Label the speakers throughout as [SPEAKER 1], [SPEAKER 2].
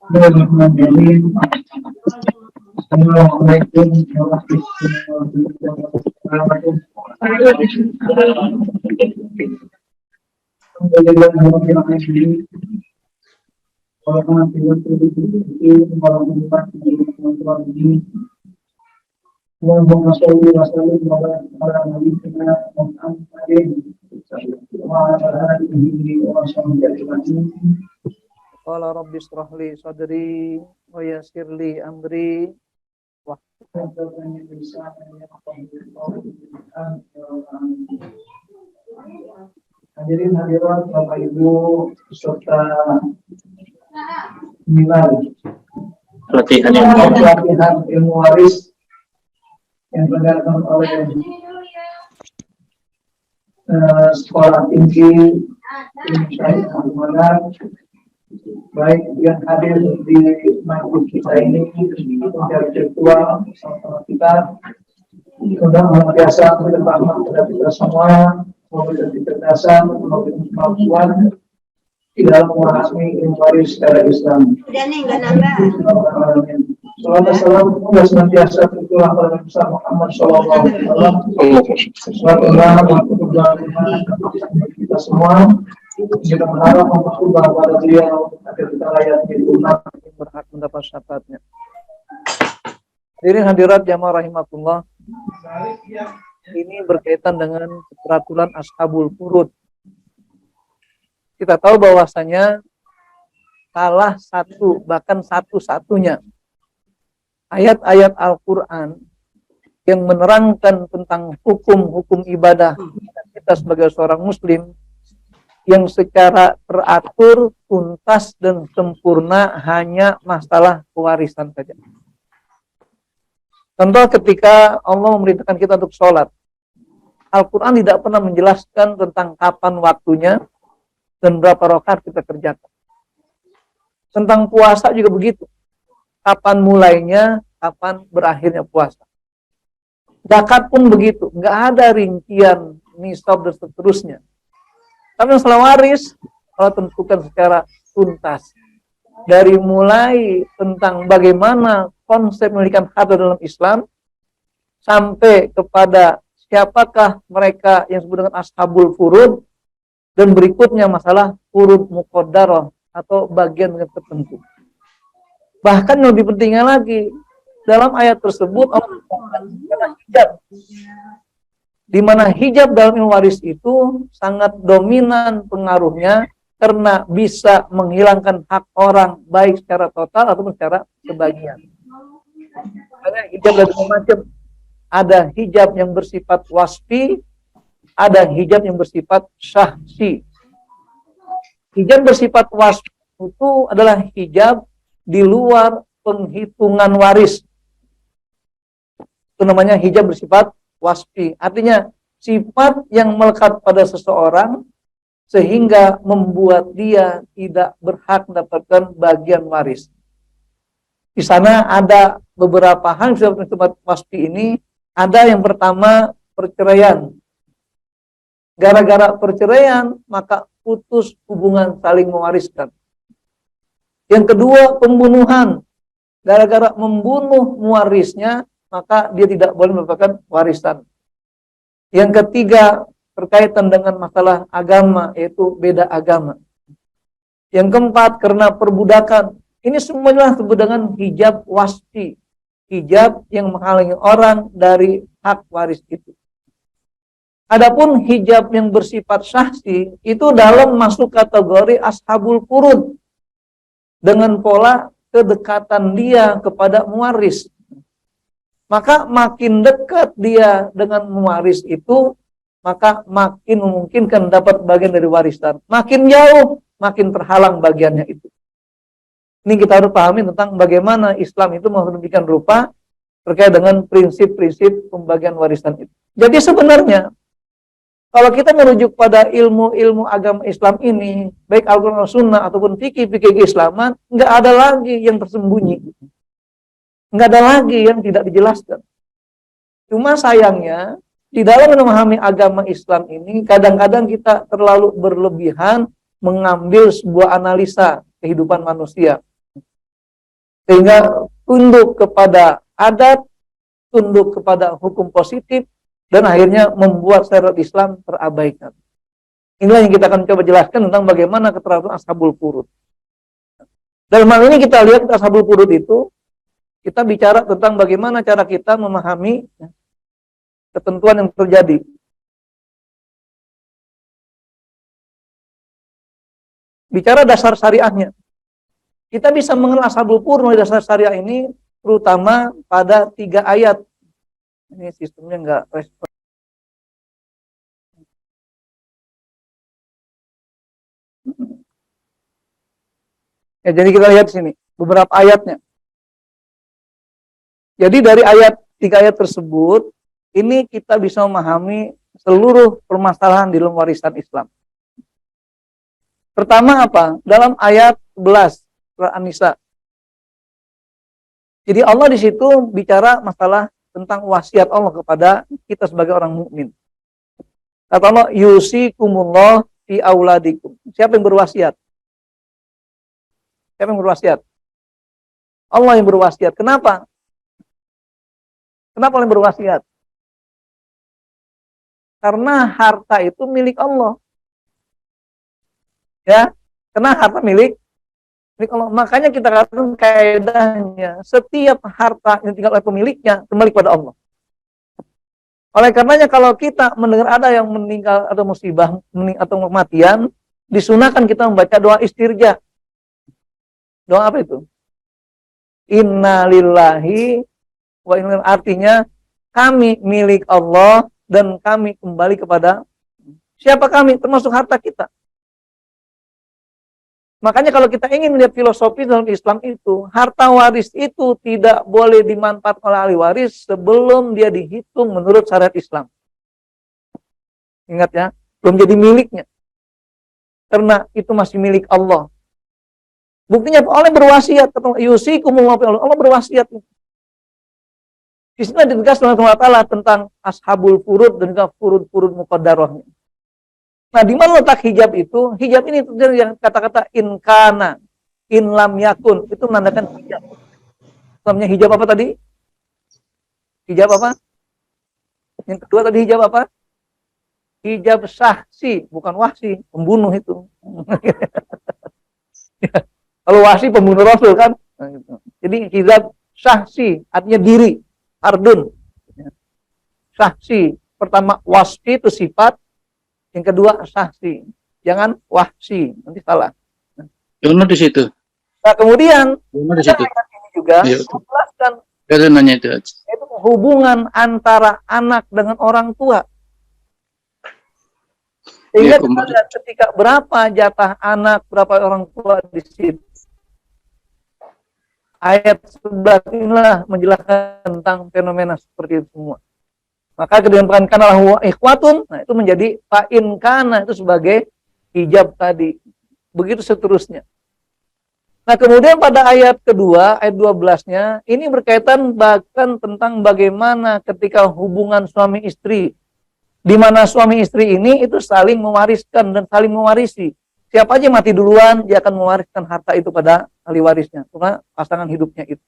[SPEAKER 1] Bismillahirrahmanirrahim. Assalamualaikum warahmatullahi wabarakatuh. Allahumma sholli wa sallim ala nabiyyina Muhammadin wa ala alihi wa sahbihi ajma'in.
[SPEAKER 2] Qala rabbi shrah li sadri wa yassir li amri wa
[SPEAKER 1] hadirin hadirat Bapak Ibu peserta nilai pelatihan ilmu waris yang diadakan oleh Sekolah Tinggi Syahid Al-Manar, baik yang hadir di majelis kita ini secara virtual bersama kita, mudah-mudahan biasa bermanfaat kepada kita semua, memberikan kecerdasan, memberikan kemampuan di dalam memahami ilmu waris secara Islam. Salam salam senantiasa tercurah pada Nabi Muhammad SAW. Kita semua kita berharap memperkuat pada beliau agar kita layak di umat
[SPEAKER 2] yang berhak mendapat syafaatnya. Hadirin hadirat jamaah rahimakumullah. Ini berkaitan dengan peraturan ashabul furud. Kita tahu bahwasanya salah satu, bahkan satu-satunya ayat-ayat Al-Quran yang menerangkan tentang hukum-hukum ibadah kita sebagai seorang muslim yang secara teratur, tuntas, dan sempurna hanya masalah pewarisan saja. Contoh ketika Allah memerintahkan kita untuk sholat, Al-Quran tidak pernah menjelaskan tentang kapan waktunya dan berapa rakaat kita kerjakan. Tentang puasa juga begitu. Kapan mulainya, kapan berakhirnya puasa. Zakat pun begitu, nggak ada rincian, nisab dan seterusnya. Tapi masalah waris, Allah tentukan secara tuntas. Dari mulai tentang bagaimana konsep memiliki harta dalam Islam, sampai kepada siapakah mereka yang disebut dengan ashabul furud, dan berikutnya masalah furud muqaddarah atau bagian tertentu. Bahkan yang lebih pentingnya lagi, dalam ayat tersebut Allah mengatakan hijab. Di mana hijab dalam ilmu waris itu sangat dominan pengaruhnya karena bisa menghilangkan hak orang baik secara total ataupun secara sebagian. Karena hijab ada macam, ada hijab yang bersifat wasfi, ada hijab yang bersifat syahsi. Hijab bersifat wasfi itu adalah hijab di luar penghitungan waris. Itu namanya hijab bersifat wasfi. Artinya sifat yang melekat pada seseorang sehingga membuat dia tidak berhak mendapatkan bagian waris. Di sana ada beberapa hal yang bersifat wasfi ini. Ada yang pertama perceraian. Gara-gara perceraian maka putus hubungan saling mewariskan. Yang kedua, pembunuhan. Gara-gara membunuh mewarisnya, maka dia tidak boleh mendapatkan warisan. Yang ketiga, berkaitan dengan masalah agama, yaitu beda agama. Yang keempat, karena perbudakan. Ini semuanya disebut dengan hijab wasfi. Hijab yang menghalangi orang dari hak waris itu. Adapun hijab yang bersifat syahsi, itu dalam masuk kategori ashabul furud. Dengan pola kedekatan dia kepada mewaris. Maka makin dekat dia dengan mewaris itu, maka makin memungkinkan dapat bagian dari warisan. Makin jauh, makin terhalang bagiannya itu. Ini kita harus pahami tentang bagaimana Islam itu sedemikian rupa terkait dengan prinsip-prinsip pembagian warisan itu. Jadi sebenarnya, kalau kita merujuk pada ilmu-ilmu agama Islam ini, baik Al-Quran Sunnah ataupun fikih-fikih keislaman, nggak ada lagi yang tersembunyi. Nggak ada lagi yang tidak dijelaskan. Cuma sayangnya, di dalam memahami agama Islam ini, kadang-kadang kita terlalu berlebihan mengambil sebuah analisa kehidupan manusia. Sehingga tunduk kepada adat, tunduk kepada hukum positif, dan akhirnya membuat syariat Islam terabaikan. Inilah yang kita akan coba jelaskan tentang bagaimana keterangan Ashabul Furud. Dalam hal ini kita lihat Ashabul Furud itu, kita bicara tentang bagaimana cara kita memahami ketentuan yang terjadi. Bicara dasar syariahnya. Kita bisa mengenal Ashabul Furud melalui dasar syariah ini, terutama pada 3 ayat. Ini sistemnya enggak respon. Ya, jadi kita lihat sini beberapa ayatnya. Jadi dari 3 ayat tersebut, ini kita bisa memahami seluruh permasalahan di dalam warisan Islam. Pertama apa? Dalam ayat 11 surah An-Nisa. Jadi Allah di situ bicara masalah tentang wasiat Allah kepada kita sebagai orang mukmin. Kata Allah, yusikumullah fi auladikum. Siapa yang berwasiat? Siapa yang berwasiat? Allah yang berwasiat. Kenapa? Kenapa Allah yang berwasiat? Karena harta itu milik Allah. Ya, karena harta milik Allah. Makanya kita katakan kaidahnya, setiap harta yang tinggal oleh pemiliknya kembali kepada Allah. Oleh karenanya kalau kita mendengar ada yang meninggal atau musibah atau kematian, disunahkan kita membaca doa istirja. Doa apa itu? Inna lillahi wa inna, artinya kami milik Allah dan kami kembali kepada siapa kami? Termasuk harta kita. Makanya kalau kita ingin melihat filosofi dalam Islam itu, harta waris itu tidak boleh dimanfaatkan oleh ahli waris sebelum dia dihitung menurut syariat Islam. Ingat ya, belum jadi miliknya. Karena itu masih milik Allah. Buktinya Allah berwasiat, yusikumullah fi Allah berwasiat. Di sini ditegaskan oleh Allah tentang ashabul furud dan juga furud-furud muqaddarahnya. Nah, di mana letak hijab itu? Hijab ini terjadi yang kata-kata in kana, in lam yakun, itu menandakan hijab. Namanya hijab apa tadi? Hijab apa? Yang kedua tadi hijab apa? Hijab sahsi, bukan wahsi, pembunuh itu. Kalau wahsi pembunuh Rasul kan? Nah, gitu. Jadi hijab sahsi, artinya diri, ardun. Sahsi, pertama wasfi itu sifat, yang kedua sahsi, jangan wahsi, nanti salah.
[SPEAKER 3] Jono di situ.
[SPEAKER 2] Nah kemudian
[SPEAKER 3] Jono di situ.
[SPEAKER 2] ini juga menjelaskan
[SPEAKER 3] Saya nanya itu aja.
[SPEAKER 2] itu hubungan antara anak dengan orang tua. Sehingga kita lihat ketika berapa jatah anak, berapa orang tua di situ. Ayat 11 inilah menjelaskan tentang fenomena seperti itu semua. Maka kemudian kana lahu ikhwatun, nah itu menjadi fa'in kana itu sebagai hijab tadi. Begitu seterusnya. Nah, kemudian pada ayat kedua, ayat 12-nya, ini berkaitan bahkan tentang bagaimana ketika hubungan suami istri, di mana suami istri ini itu saling mewariskan dan saling mewarisi. Siapa aja mati duluan, dia akan mewariskan harta itu pada ahli warisnya, karena pasangan hidupnya itu.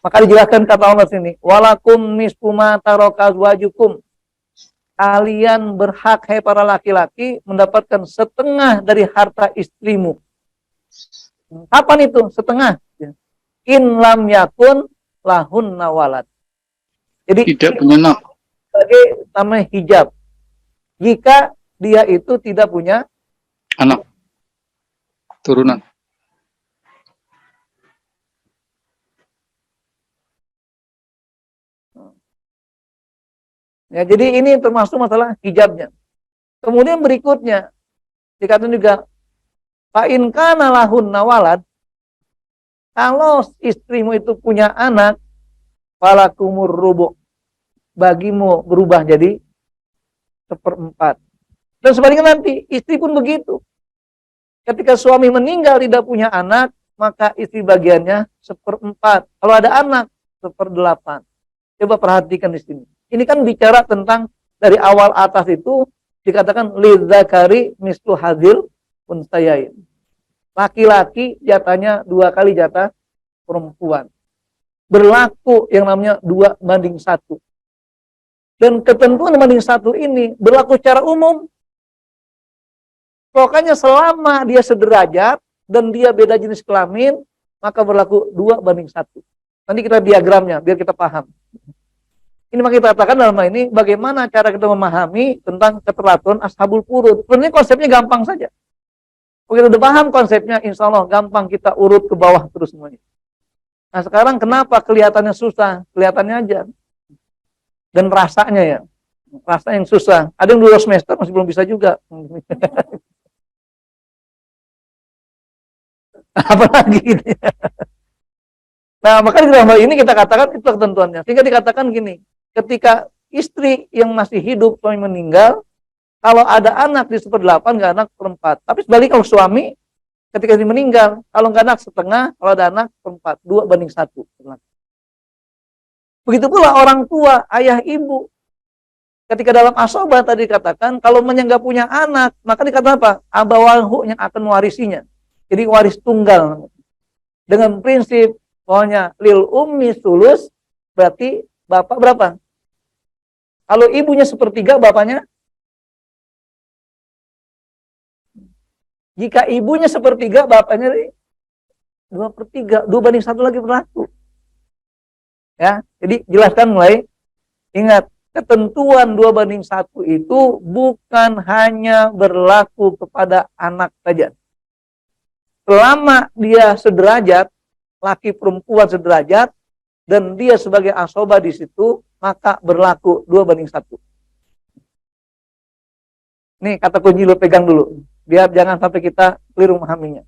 [SPEAKER 2] Maka dijelaskan kata Allah sini, walakum nisfu ma taraka azwajukum. Kalian berhak, hai para laki-laki, mendapatkan setengah dari harta istrimu. Kapan itu? Setengah. In lam yakun lahun nawalad. Jadi
[SPEAKER 3] Tidak punya anak.
[SPEAKER 2] sebagai namanya hijab. Jika dia itu tidak punya
[SPEAKER 3] Anak. Turunan.
[SPEAKER 2] ya, jadi ini termasuk masalah hijabnya. Kemudian berikutnya dikatakan juga fa'in kana lahun nawalad, kalau istrimu itu punya anak, falakumur rubu', bagimu berubah jadi 1/4. Dan sebaliknya nanti istri pun begitu. Ketika suami meninggal tidak punya anak, maka istri bagiannya 1/4. Kalau ada anak 1/8. Coba perhatikan di sini. Ini kan bicara tentang dari awal atas itu dikatakan lidzakari mislu hadzil unsayain. Laki-laki jatahnya 2 kali jatah perempuan. Berlaku yang namanya 2:1. Dan ketentuan 2:1 ini berlaku secara umum. Pokoknya selama dia sederajat dan dia beda jenis kelamin, maka berlaku 2:1. Nanti kita diagramnya biar kita paham. Ini maka kita katakan dalam hal ini bagaimana cara kita memahami tentang keteraturan ashabul furud. Sebenarnya konsepnya gampang saja. Begitu udah paham konsepnya, insya Allah gampang kita urut ke bawah terus semuanya. Nah sekarang kenapa kelihatannya susah? Kelihatannya aja. Dan rasanya ya. Rasa yang susah. Ada yang 2 semester masih belum bisa juga. Apalagi gitu ya. Nah maka di dalam hal ini kita katakan itu ketentuannya. Sehingga dikatakan gini. Ketika istri yang masih hidup, suami meninggal, kalau ada anak di 1/8, nggak anak 1/4. Tapi sebaliknya kalau suami, ketika dia meninggal, kalau nggak anak setengah, kalau ada anak 1/4, 2:1. Begitu pula orang tua, ayah ibu. Ketika dalam asobah tadi dikatakan, kalau nggak punya anak, maka dikatakan apa? Abawahu yang akan mewarisinya. Jadi waris tunggal. Dengan prinsip, pokoknya lil ummi sulus, berarti bapak berapa? Kalau ibunya 1/3, bapaknya? Jika ibunya 1/3, bapaknya 2/3. 2:1 lagi berlaku. Ya, jadi jelaskan mulai. Ingat, ketentuan 2:1 itu bukan hanya berlaku kepada anak saja. Selama dia sederajat, laki perempuan sederajat, dan dia sebagai asoba di situ, maka berlaku 2:1. Nih kata kunci lo pegang dulu, biar jangan sampai kita keliru memahaminya.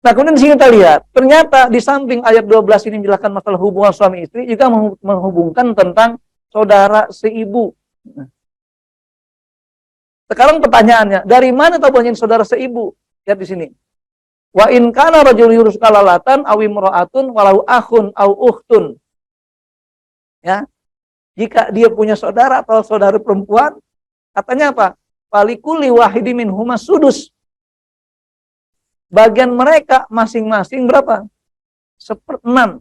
[SPEAKER 2] Nah kemudian di sini kita lihat, ternyata di samping ayat 12 ini menjelaskan masalah hubungan suami istri, juga menghubungkan tentang saudara seibu. Sekarang pertanyaannya, dari mana tahu banyak saudara seibu? Lihat di sini. Wa in kana rajulun yurus kalalatan aw imra'atun walau akhun aw ukhtun. Ya. Jika dia punya saudara atau saudara perempuan, katanya apa? Falikuli wahidi minhuma sudus. Bagian mereka masing-masing berapa? 1/6.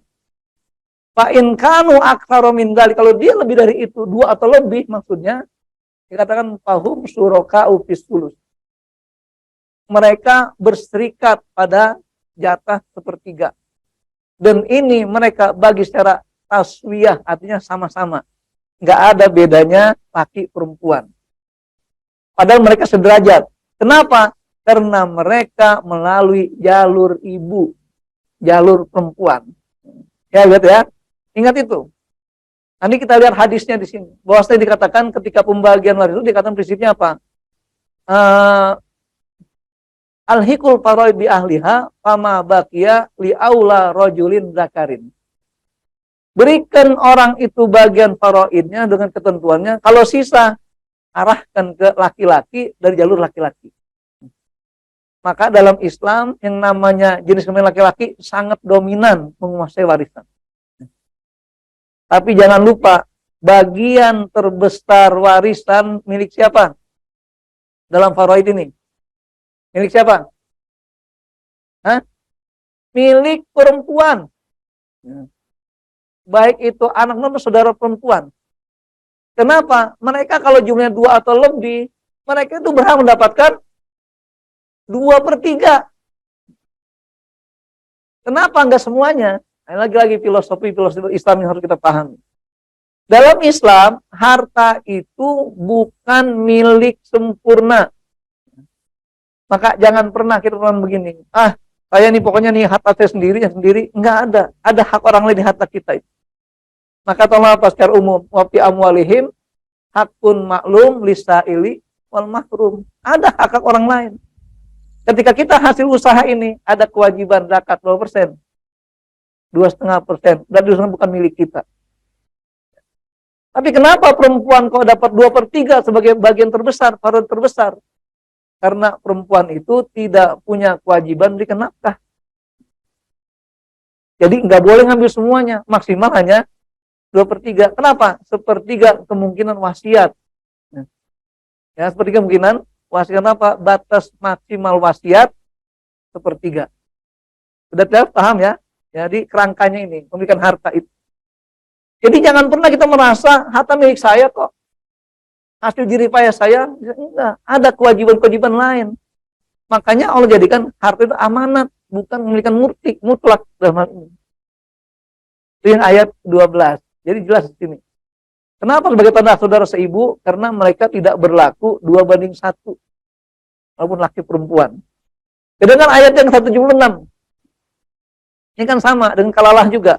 [SPEAKER 2] Fa in kanu aktsara min dzalik, kalau dia lebih dari itu, 2 atau lebih maksudnya, dikatakan fahum syuraka'u fis sulus. Mereka berserikat pada jatah 1/3. Dan ini mereka bagi secara taswiyah, artinya sama-sama. Nggak ada bedanya laki perempuan. Padahal mereka sederajat. Kenapa? Karena mereka melalui jalur ibu, jalur perempuan. Ya, lihat ya. Ingat itu. Nanti kita lihat hadisnya di sini. Bahwasanya dikatakan ketika pembagian waris itu dikatakan prinsipnya apa? Al-hikul faraid bi ahliha fama baqiya li aula rajulin zakarin. Berikan orang itu bagian faraidnya dengan ketentuannya, kalau sisa arahkan ke laki-laki dari jalur laki-laki. Maka dalam Islam yang namanya jenis kelamin laki-laki sangat dominan menguasai warisan. Tapi jangan lupa, bagian terbesar warisan milik siapa? Dalam faraid ini. Milik siapa? Hah? Milik perempuan. Baik itu anak non saudara perempuan. Kenapa? Mereka kalau jumlahnya 2 atau lebih, mereka itu berhak mendapatkan 2/3. Kenapa enggak semuanya? Nah, lagi-lagi filosofi Islam yang harus kita pahami. Dalam Islam, harta itu bukan milik sempurna. Maka jangan pernah kita begini. Saya nih pokoknya nih harta saya sendiri, enggak ada. Ada hak orang lain di harta kita itu. Maka tolong apa secara umum, wa fi amwalihim hakun maklum lisaili wal mahrum. Ada hak orang lain. Ketika kita hasil usaha ini ada kewajiban zakat 2%. 2,5%. Berarti bukan milik kita. Tapi kenapa perempuan kok dapat 2/3 sebagai bagian terbesar, faraid terbesar? Karena perempuan itu tidak punya kewajiban berikan nafkah. Jadi nggak boleh ngambil semuanya, maksimal hanya 2/3. Kenapa? 1/3 kemungkinan wasiat. Ya, 1/3 kemungkinan wasiat apa? Batas maksimal wasiat 1/3. Sudah paham ya? Jadi kerangkanya ini, memberikan harta itu. Jadi jangan pernah kita merasa harta milik saya kok. Hasil jerih payah saya, enggak. Ada kewajiban-kewajiban lain. Makanya Allah jadikan harta itu amanat, bukan memiliki mutlak dalam hal ini. Itu yang ayat 12. Jadi jelas di sini. Kenapa sebagai tanda saudara seibu? Karena mereka tidak berlaku 2:1. Walaupun laki perempuan. Dengan ayat yang 176. Ini kan sama dengan kalalah juga.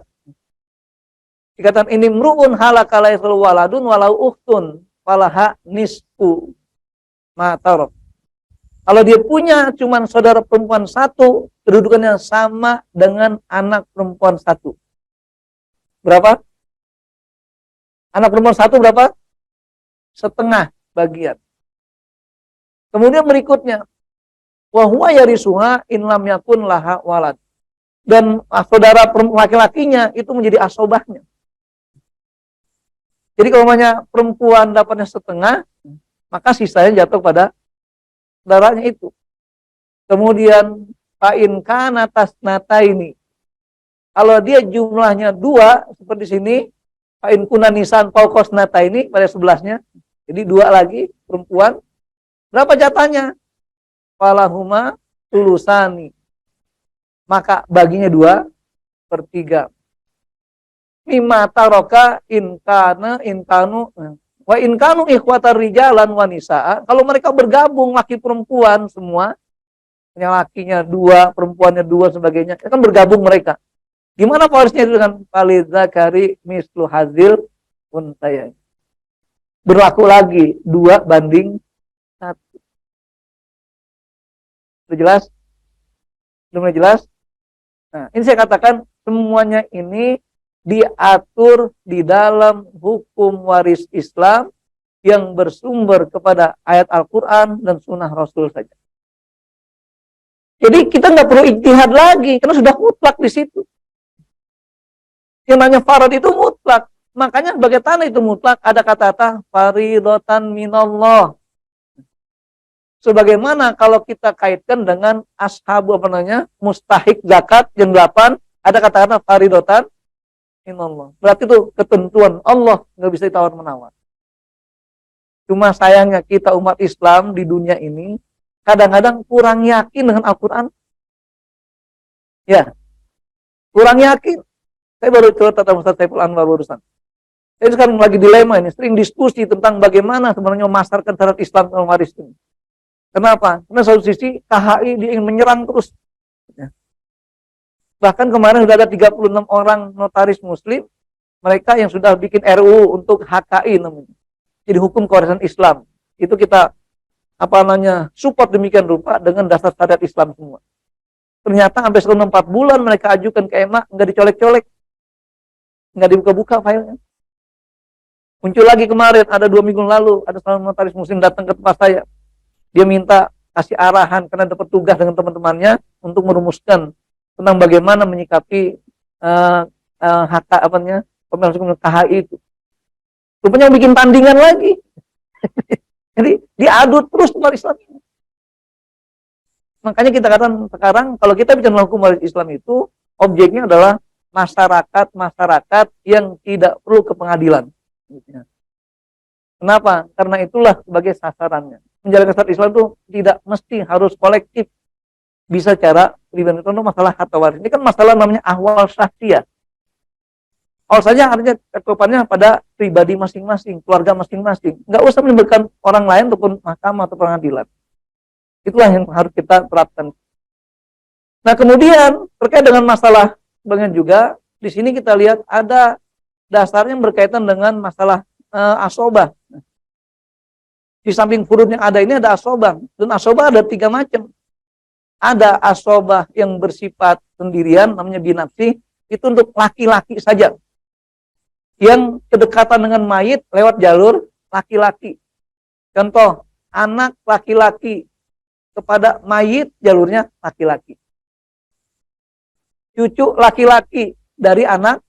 [SPEAKER 2] Dikatakan ini mru'un halaka laisa waladun walau ukhtun falaha nisfu ma tarok. Kalau dia punya cuman saudara perempuan satu, kedudukannya sama dengan anak perempuan satu. Berapa? Anak perempuan satu berapa? Setengah bagian. Kemudian berikutnya, wa huwa yarisuha in lam yakun laha walad. Dan saudara laki-lakinya itu menjadi asobahnya. Jadi kalau perempuan dapatnya setengah, maka sisanya jatuh pada saudaranya itu. Kemudian fa'in kana tasnataini. Kalau dia jumlahnya 2 seperti sini, fa'in kuna nisan fauqasnataini pada sebelahnya. Jadi 2 lagi perempuan. Berapa jatahnya? Falahuma tulusani. Maka baginya 2/3. Mimma taroka inkanu wa inkanu ikhwatar rijalan wa nisaa. Kalau mereka bergabung laki perempuan semua, yang lakinya 2, perempuannya 2 sebagainya, kan bergabung mereka. Gimana polisnya dengan falidzakari mislu hazil untayain? Berlaku lagi 2:1. Sudah jelas? Belum jelas? Nah, ini saya katakan semuanya ini diatur di dalam hukum waris Islam yang bersumber kepada ayat Al-Quran dan sunnah Rasul saja. Jadi kita nggak perlu ijtihad lagi, karena sudah mutlak di situ. Yang namanya farad itu mutlak. Makanya sebagai tanda itu mutlak, ada kata-kata faridatan minallah. Sebagaimana kalau kita kaitkan dengan ashabu mustahik zakat yang 8, ada kata-kata faridatan minallah. Berarti itu ketentuan Allah, nggak bisa ditawar-menawar. Cuma sayangnya kita umat Islam di dunia ini kadang-kadang kurang yakin dengan Al-Quran. Ya, kurang yakin. Saya baru cerita tentang Ustaz Saiful Anwar barusan. Saya sekarang lagi dilema ini, sering diskusi tentang bagaimana sebenarnya memasarkan syariat Islam dalam waris ini. Kenapa? Karena satu sisi KHI dia ingin menyerang terus. Ya. Bahkan kemarin sudah ada 36 orang notaris muslim, mereka yang sudah bikin RUU untuk HKI namanya. Jadi hukum kewarisan Islam. Itu kita support demikian rupa dengan dasar syariat Islam semua. Ternyata sampai selama 4 bulan mereka ajukan ke EMA, nggak dicolek-colek. Nggak dibuka-buka filenya. Muncul lagi kemarin, ada 2 minggu lalu, ada seorang notaris muslim datang ke tempat saya. Dia minta kasih arahan karena dapat tugas dengan teman-temannya untuk merumuskan tentang bagaimana menyikapi pemilihan KHI itu. Rupanya bikin tandingan lagi. Jadi diadut terus umat Islam ini. Makanya kita katakan sekarang kalau kita bicara hukum waris Islam itu objeknya adalah masyarakat yang tidak perlu ke pengadilan. Kenapa? Karena itulah sebagai sasarannya. Menjalankan syariat Islam itu tidak mesti harus kolektif. Bisa cara pribadi. Contoh masalah harta waris. Ini kan masalah namanya ahwal syahsiyah. Awal saja artinya ketupannya pada pribadi masing-masing, keluarga masing-masing. Nggak usah melibatkan orang lain ataupun mahkamah atau pengadilan. Itulah yang harus kita terapkan. Nah kemudian terkait dengan masalah bagian juga, di sini kita lihat ada dasarnya yang berkaitan dengan masalah asobah. Di samping furud yang ada ini ada asobah. Dan asobah ada 3 macam. Ada asobah yang bersifat sendirian, namanya binafsi. Itu untuk laki-laki saja. Yang kedekatan dengan mayit lewat jalur laki-laki. Contoh, anak laki-laki kepada mayit jalurnya laki-laki. Cucu laki-laki dari anak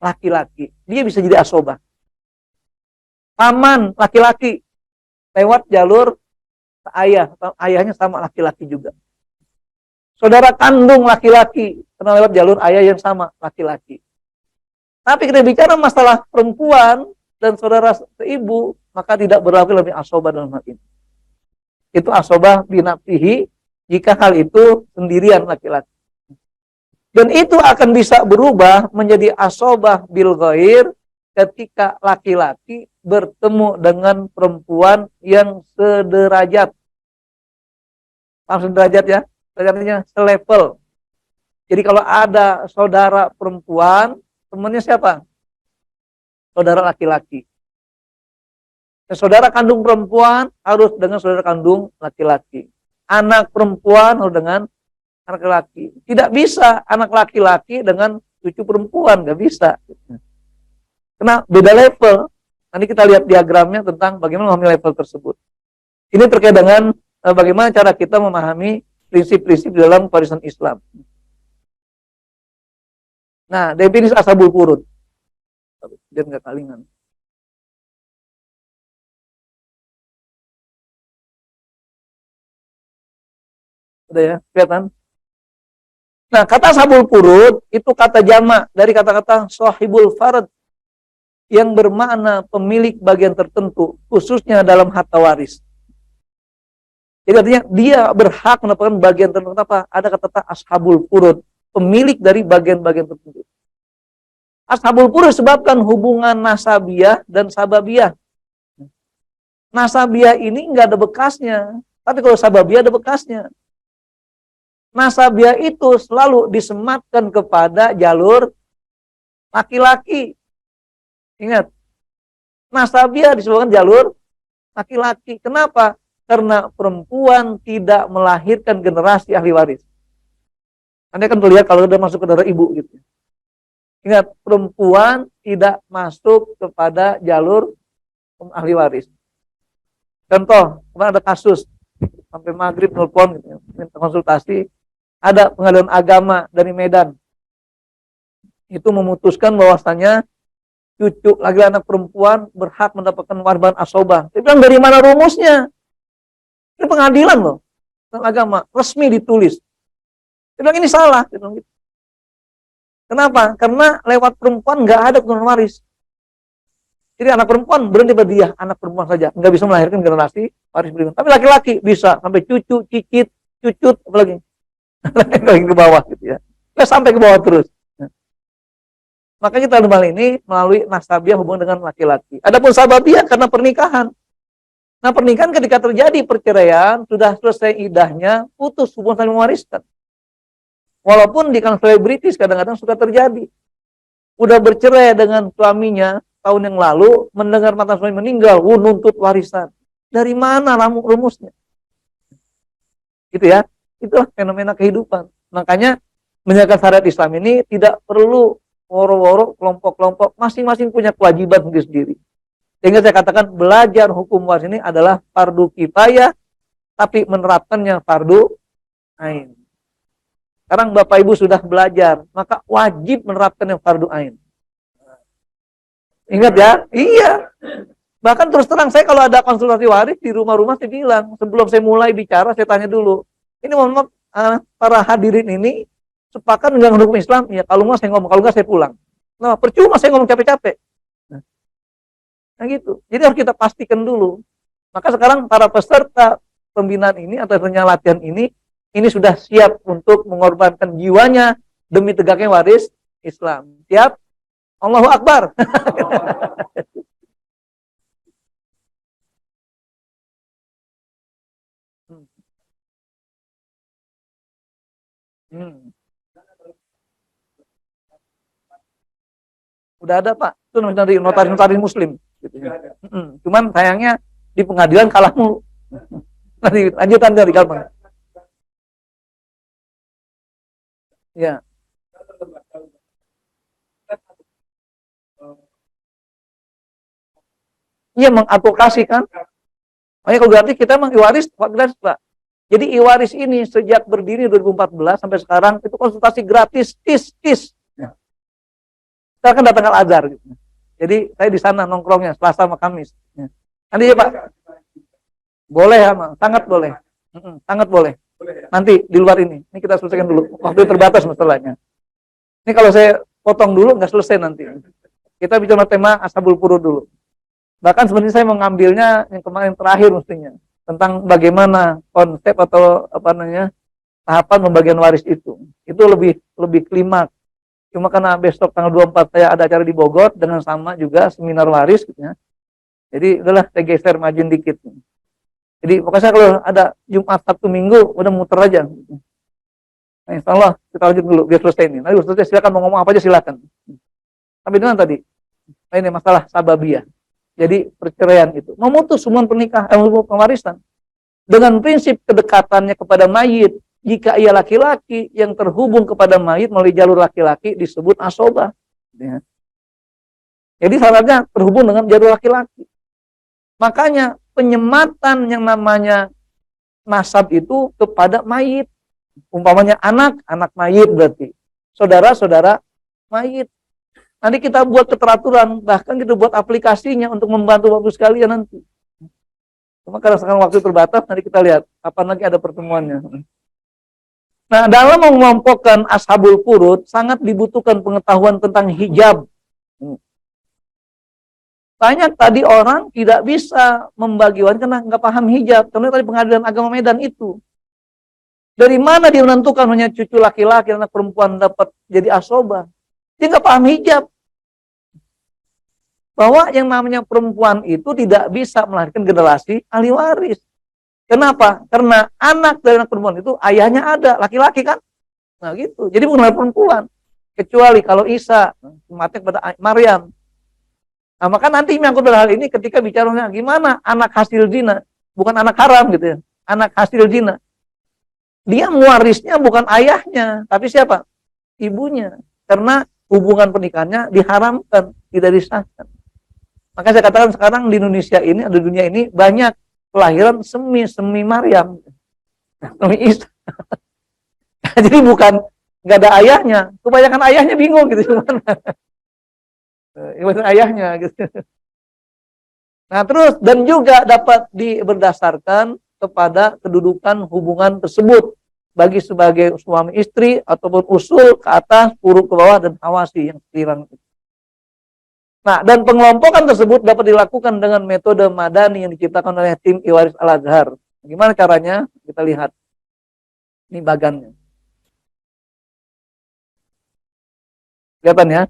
[SPEAKER 2] laki-laki. Dia bisa jadi asobah. Paman laki-laki lewat jalur ayah, ayahnya sama laki-laki juga. Saudara kandung laki-laki karena lewat jalur ayah yang sama, laki-laki. Tapi kita bicara masalah perempuan dan saudara seibu, maka tidak berlaku lebih asobah dalam hal ini. Itu asobah binafsihi jika hal itu sendirian laki-laki. Dan itu akan bisa berubah menjadi asobah bil ghair ketika laki-laki bertemu dengan perempuan yang sederajat. Paham sederajat ya? Sederajatnya selevel. Jadi kalau ada saudara perempuan, temannya siapa? Saudara laki-laki. Saudara kandung perempuan harus dengan saudara kandung laki-laki. Anak perempuan harus dengan anak laki. Tidak bisa anak laki-laki dengan cucu perempuan, nggak bisa. Karena beda level. Nanti kita lihat diagramnya tentang bagaimana memahami level tersebut. Ini terkait dengan bagaimana cara kita memahami prinsip-prinsip dalam warisan Islam. Nah, definisi ashabul furud. Biar nggak kalingan. Udah ya, kelihatan? Nah, kata ashabul furud itu kata jamak dari kata-kata sahibul farad yang bermakna pemilik bagian tertentu, khususnya dalam harta waris. Jadi artinya dia berhak mendapatkan bagian tertentu apa? Ada kata ashabul furud, pemilik dari bagian-bagian tertentu. Ashabul furud disebabkan hubungan nasabiah dan sababiyah. Nasabiah ini enggak ada bekasnya, tapi kalau sababiyah ada bekasnya. Nasabiah itu selalu disematkan kepada jalur laki-laki. Ingat, nasabiah disebabkan jalur laki-laki. Kenapa? Karena perempuan tidak melahirkan generasi ahli waris. Anda akan melihat kalau sudah masuk ke darah ibu gitu. Ingat, perempuan tidak masuk kepada jalur ahli waris. Contoh, kemarin ada kasus sampai maghrib nelpon gitu, minta konsultasi. Ada pengadilan agama dari Medan. Itu memutuskan bahwasanya cucu lagi anak perempuan berhak mendapatkan warban asobah. Dia bilang dari mana rumusnya? Ini pengadilan loh, agama resmi ditulis. Dia bilang ini salah. Dia bilang gitu. Kenapa? Karena lewat perempuan nggak ada keturunan waris. Jadi anak perempuan berhenti pada dia, anak perempuan saja, nggak bisa melahirkan generasi waris berikutnya. Tapi laki-laki bisa sampai cucu, cicit, cucut, apalagi lagi ke bawah gitu ya. Nggak sampai ke bawah terus. Makanya kita dalam ini melalui nasabiah hubungan dengan laki-laki. Adapun sababiyah karena pernikahan. Nah, pernikahan ketika terjadi perceraian, sudah selesai idahnya, putus hubungan saling mewariskan. Walaupun di kalangan selebritis kadang-kadang suka terjadi. Udah bercerai dengan suaminya tahun yang lalu, mendengar mantan suami meninggal, nuntut warisan. Dari mana rumusnya? Gitu ya. Itulah fenomena kehidupan. Makanya menjaga syariat Islam ini tidak perlu woro-woro, kelompok-kelompok, masing-masing punya kewajiban sendiri-sendiri. Sehingga saya katakan belajar hukum waris ini adalah fardu kifayah, tapi menerapkannya fardu ain. Sekarang Bapak Ibu sudah belajar, maka wajib menerapkan yang fardu ain. Ingat ya? Iya. Bahkan terus terang saya kalau ada konsultasi waris di rumah-rumah saya bilang, sebelum saya mulai bicara saya tanya dulu, ini mohon maaf para hadirin ini sepakat dengan hukum Islam? Ya kalau nggak saya ngomong, kalau nggak saya pulang. Nah percuma saya ngomong capek-capek. Nah gitu. Jadi harus kita pastikan dulu. Maka sekarang para peserta pembinaan ini atau latihan ini sudah siap untuk mengorbankan jiwanya demi tegaknya waris Islam. Siap? Allahu Akbar. Udah ada Pak, itu dari notaris Muslim. Gitu ya. Cuman sayangnya di pengadilan kalah mulu. Nanti lanjutan dari Kalbang. Ya. Iya mengadvokasi kan. Makanya kalau berarti kita emang iwaris gratis Pak. Jadi iwaris ini sejak berdiri 2014 sampai sekarang itu konsultasi gratis, tis. Ya. Sekarang kan datang Al-Azhar gitu. Jadi saya di sana nongkrongnya Selasa sama Kamis. Ya. Nanti ya Pak. Boleh ya, sangat boleh. Sangat boleh. Nanti di luar ini kita selesaikan dulu. Waktu terbatas masalahnya. Ini kalau saya potong dulu nggak selesai nanti. Kita bicara tema ashabul furud dulu. Bahkan sebenarnya saya mengambilnya yang kemarin terakhir mestinya tentang bagaimana konsep atau apa namanya tahapan pembagian waris itu. Itu lebih klimaks. Cuma karena besok tanggal 24 saya ada acara di Bogor dengan sama juga seminar waris gitu ya. Jadi udahlah saya geser majuin dikit. Jadi pokoknya kalau ada Jumat Sabtu Minggu udah muter aja. Nah, insya Allah kita lanjut dulu biar selesai ini. Nanti selesai silakan mau ngomong apa aja silakan. Sampai dengan tadi. Nah, ini masalah sababiyah. Jadi perceraian itu memutus hubungan pernikahan, pewarisan dengan prinsip kedekatannya kepada mayit. Jika ia laki-laki yang terhubung kepada mayit melalui jalur laki-laki disebut asobah. Ya. Jadi syaratnya terhubung dengan jalur laki-laki. Makanya penyematan yang namanya nasab itu kepada mayit. Umpamanya anak mayit berarti. Saudara-saudara mayit. Nanti kita buat keteraturan, bahkan kita buat aplikasinya untuk membantu Bapak sekalian nanti. Cuma karena sekarang waktu terbatas, nanti kita lihat kapan lagi ada pertemuannya. Nah, dalam mengelompokkan ashabul furud sangat dibutuhkan pengetahuan tentang hijab. Banyak tadi orang tidak bisa membagi waris karena nggak paham hijab. Karena tadi pengadilan agama Medan itu. Dari mana dia menentukan hanya cucu laki-laki dan anak perempuan dapat jadi asobah? Dia nggak paham hijab. Bahwa yang namanya perempuan itu tidak bisa melahirkan generasi ahli waris. Kenapa? Karena anak dari anak perempuan itu ayahnya ada, laki-laki kan? Nah gitu. Jadi bukan perempuan. Kecuali kalau Isa mati kepada Maryam. Nah maka nanti menyangkut hal ini ketika bicaranya gimana anak hasil zina, bukan anak haram gitu ya. Anak hasil zina. Dia mewarisnya bukan ayahnya, tapi siapa? Ibunya. Karena hubungan pernikahannya diharamkan, tidak disahkan. Maka saya katakan sekarang di Indonesia ini, di dunia ini banyak kelahiran semi Maryam, semi Isa. Jadi bukan nggak ada ayahnya, kebanyakan ayahnya bingung gitu gimana. Ayahnya gitu. Nah terus dan juga dapat berdasarkan kepada kedudukan hubungan tersebut bagi sebagai suami istri ataupun usul ke atas, puruk ke bawah dan hawasi yang sekirang itu. Nah, dan pengelompokan tersebut dapat dilakukan dengan metode madani yang diciptakan oleh tim Iwaris Al-Azhar. Gimana caranya? Kita lihat. Ini bagannya. Kelihatan ya?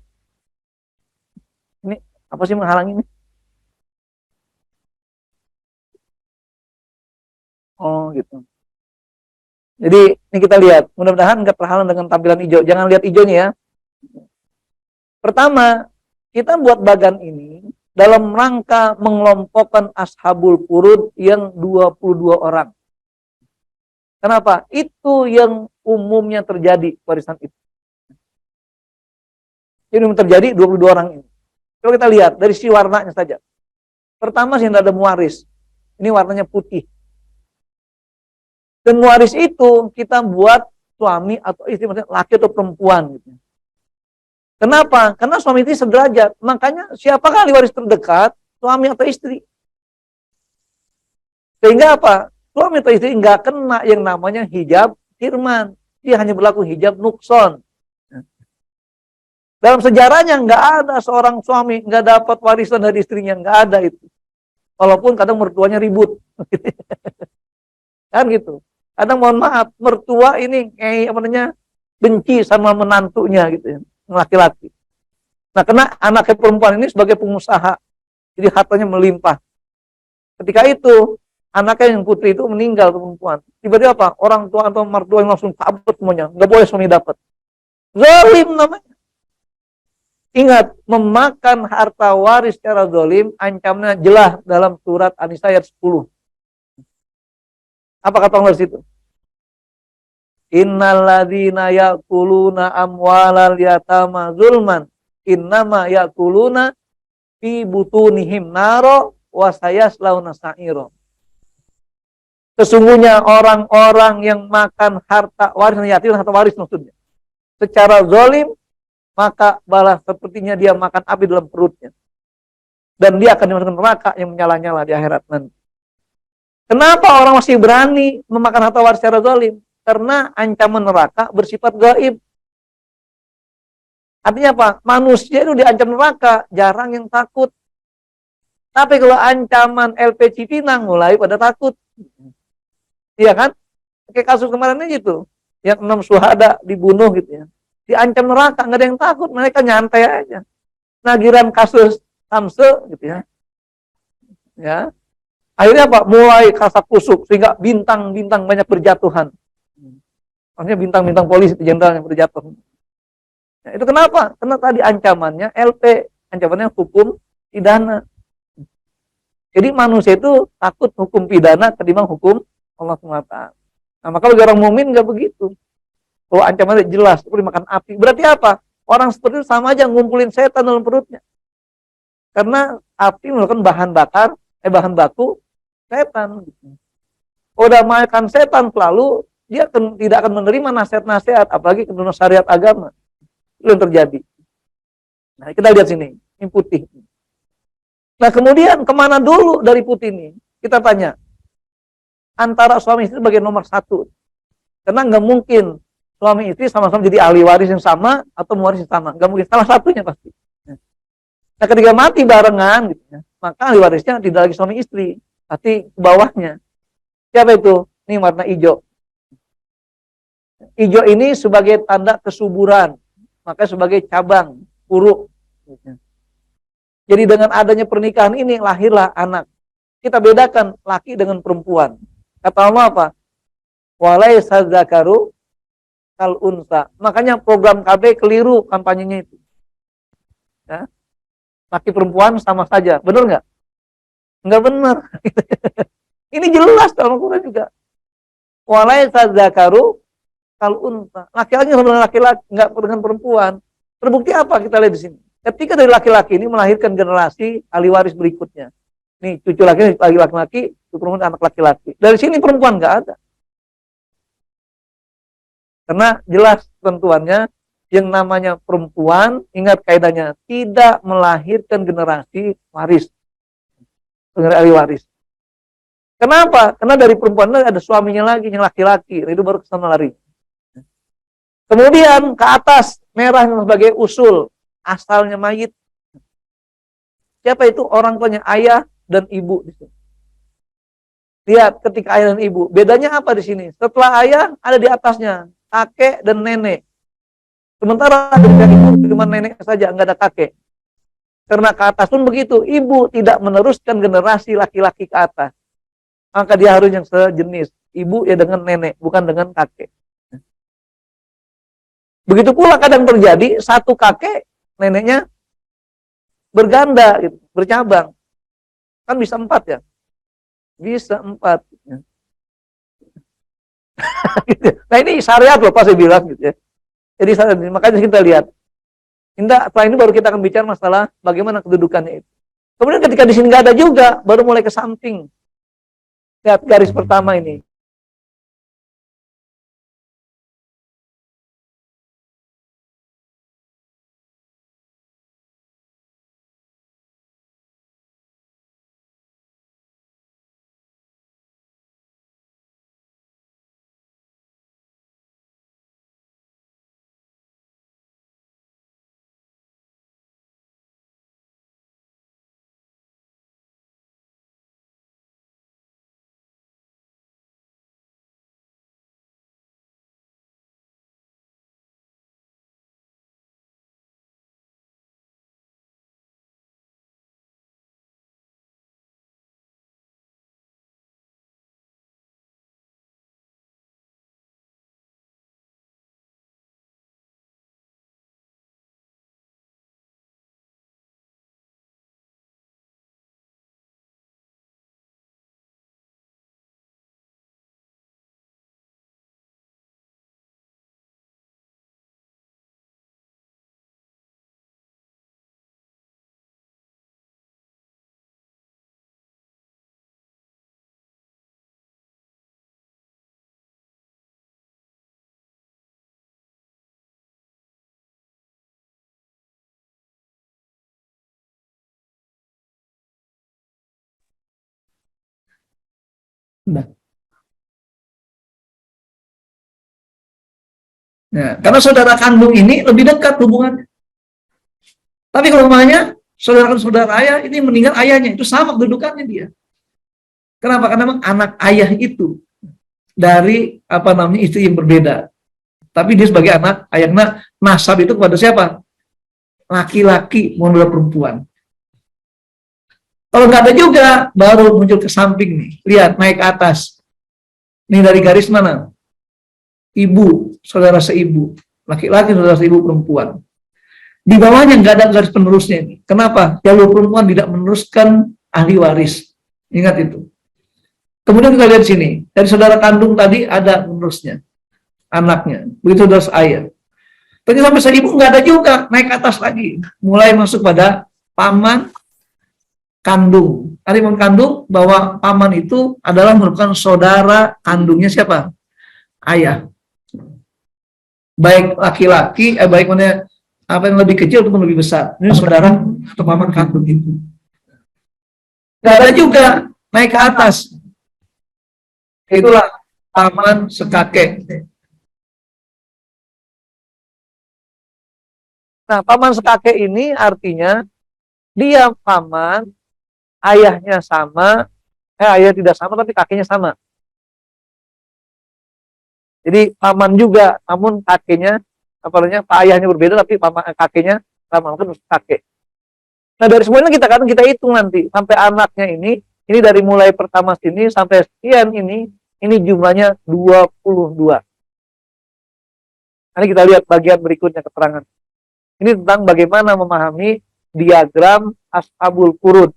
[SPEAKER 2] Ini apa sih menghalangi ini? Oh, gitu. Jadi, ini kita lihat. Mudah-mudahan nggak terhalang dengan tampilan hijau. Jangan lihat hijaunya ya. Pertama, kita buat bagan ini dalam rangka mengelompokkan ashabul furud yang 22 orang. Kenapa? Itu yang umumnya terjadi warisan itu. Jadi terjadi 22 orang ini. Coba kita lihat dari si warnanya saja. Pertama sih ada muwaris. Ini warnanya putih. Dan muwaris itu kita buat suami atau istri, maksudnya laki atau perempuan gitu. Kenapa? Karena suami istri sederajat. Makanya siapakah ahli waris terdekat? Suami atau istri. Sehingga apa? Suami atau istri nggak kena yang namanya hijab hirman. Dia hanya berlaku hijab nukson. Dalam sejarahnya nggak ada seorang suami nggak dapat warisan dari istrinya, nggak ada itu. Walaupun kadang mertuanya ribut. Kan gitu. Kadang mohon maaf, mertua ini kayak apa namanya benci sama menantunya gitu ya. Laki-laki. Nah, karena anaknya perempuan ini sebagai pengusaha, jadi hartanya melimpah. Ketika itu, anaknya yang putri itu meninggal perempuan. Tiba-tiba apa? Orang tua atau mertua yang langsung kabut semuanya. Nggak boleh suami dapat. Zalim namanya. Ingat, memakan harta waris secara zalim, ancamannya jelas dalam surat An-Nisa ayat 10. Apa kata Allah di situ? Innalladzina ya'kuluna amwalal yatama zulman innama ya'kuluna fi butunihim naro wa sayaslawna sa'iro. Sesungguhnya orang-orang yang makan harta waris yatim, harta waris maksudnya, secara zalim, maka balas sepertinya dia makan api dalam perutnya. Dan dia akan dimasukkan neraka yang menyala-nyala di akhirat nanti. Kenapa orang masih berani memakan harta waris secara zalim? Karena ancaman neraka bersifat gaib. Artinya apa? Manusia itu diancam neraka, jarang yang takut. Tapi kalau ancaman LP Cipinang mulai pada takut. Iya kan? Kayak kasus kemarin aja tuh. Yang 6 syuhada dibunuh gitu ya. Diancam neraka, nggak ada yang takut. Mereka nyantai aja. Nah, giran kasus Samse gitu ya. Ya. Akhirnya apa? Mulai kasak kusuk sehingga bintang-bintang banyak berjatuhan. Maksudnya bintang-bintang polisi jenderal yang berjatuh. Nah, itu kenapa? Karena tadi ancamannya LP, ancamannya hukum pidana. Jadi manusia itu takut hukum pidana ketimbang hukum Allah SWT. Nah, maka bagi orang mukmin nggak begitu. Kalau ancamannya jelas, seperti makan api. Berarti apa? Orang seperti itu sama aja ngumpulin setan dalam perutnya. Karena api merupakan bahan baku setan. Udah makan setan selalu, dia tidak akan menerima nasihat-nasihat, apalagi kebenaran syariat agama. Itu yang terjadi. Nah, kita lihat sini, ini putih. Nah, kemudian kemana dulu dari putih ini? Kita tanya, antara suami istri sebagai nomor satu. Karena nggak mungkin suami istri sama-sama jadi ahli waris yang sama atau mewaris yang sama. Nggak mungkin, salah satunya pasti. Nah, ketika mati barengan, gitu ya, maka ahli warisnya tidak lagi suami istri, tapi ke bawahnya. Siapa itu? Ini warna hijau. Hijau ini sebagai tanda kesuburan, maka sebagai cabang, uruk. Jadi dengan adanya pernikahan ini lahirlah anak. Kita bedakan laki dengan perempuan. Kata Allah apa? Walaisa dzakaru kal unsa. Makanya program KB keliru kampanyenya itu. Ya. Laki perempuan sama saja. Benar nggak? Nggak benar. Ini jelas dalam Al-Quran juga. Walaisa dzakaru kal unsa. Laki-laki sama dengan laki-laki, nggak dengan perempuan. Terbukti apa kita lihat di sini? Ketika dari laki-laki ini melahirkan generasi ahli waris berikutnya. Nih, cucu laki-laki, cucu perempuan anak laki-laki. Dari sini perempuan nggak ada. Karena jelas ketentuannya yang namanya perempuan, ingat kaidahnya, tidak melahirkan generasi waris. Generasi ahli waris. Kenapa? Karena dari perempuan ada suaminya lagi, yang laki-laki. Itu baru kesana lari. Kemudian ke atas, merah sebagai usul. Asalnya mayit. Siapa itu? Orang tuanya, ayah dan ibu. Lihat ketika ayah dan ibu. Bedanya apa di sini? Setelah ayah, ada di atasnya kakek dan nenek. Sementara ketika ibu cuma nenek saja, nggak ada kakek. Karena ke atas pun begitu. Ibu tidak meneruskan generasi laki-laki ke atas. Maka dia harus yang sejenis. Ibu ya dengan nenek, bukan dengan kakek. Begitu pula kadang terjadi, satu kakek, neneknya berganda, gitu, bercabang. Kan bisa 4 ya? Bisa 4. Nah ini syariat loh, pas saya bilang gitu ya. Jadi makanya kita lihat. Setelah ini baru kita akan bicara masalah bagaimana kedudukannya itu. Kemudian ketika di sini nggak ada juga, baru mulai ke samping. Lihat garis pertama ini. Nah, karena saudara kandung ini lebih dekat hubungannya. Tapi kalau namanya saudara ayah ini meninggal ayahnya, itu sama kedudukannya dia. Kenapa? Karena memang anak ayah itu dari istri yang berbeda. Tapi dia sebagai anak ayah. Nah, nasab itu kepada siapa? Laki-laki maupun perempuan. Kalau nggak ada juga, baru muncul ke samping nih. Lihat, naik ke atas. Ini dari garis mana? Ibu, saudara seibu. Laki-laki, saudara seibu perempuan. Di bawahnya nggak ada garis penerusnya ini. Kenapa? Jalur perempuan tidak meneruskan ahli waris. Ingat itu. Kemudian kita lihat sini. Dari saudara kandung tadi ada penerusnya. Anaknya. Begitu saudara ayah. Tapi sampai seibu nggak ada juga. Naik ke atas lagi. Mulai masuk pada paman kandung. Tadi paman kandung bahwa paman itu adalah merupakan saudara kandungnya siapa? Ayah. Baik laki-laki, baik mana apa yang lebih kecil ataupun lebih besar. Ini saudara atau paman kandung itu. Gak ada juga naik ke atas. Itulah paman sekakek. Nah, paman sekakek ini artinya dia paman, ayahnya sama, ayah tidak sama tapi kakeknya sama. Jadi paman juga, namun kakeknya, ayahnya berbeda tapi kakeknya sama, mungkin kakek. Nah dari semuanya kita hitung nanti sampai anaknya ini dari mulai pertama sini sampai sekian ini jumlahnya 22. Nanti kita lihat bagian berikutnya keterangan. Ini tentang bagaimana memahami diagram Ashabul Furud.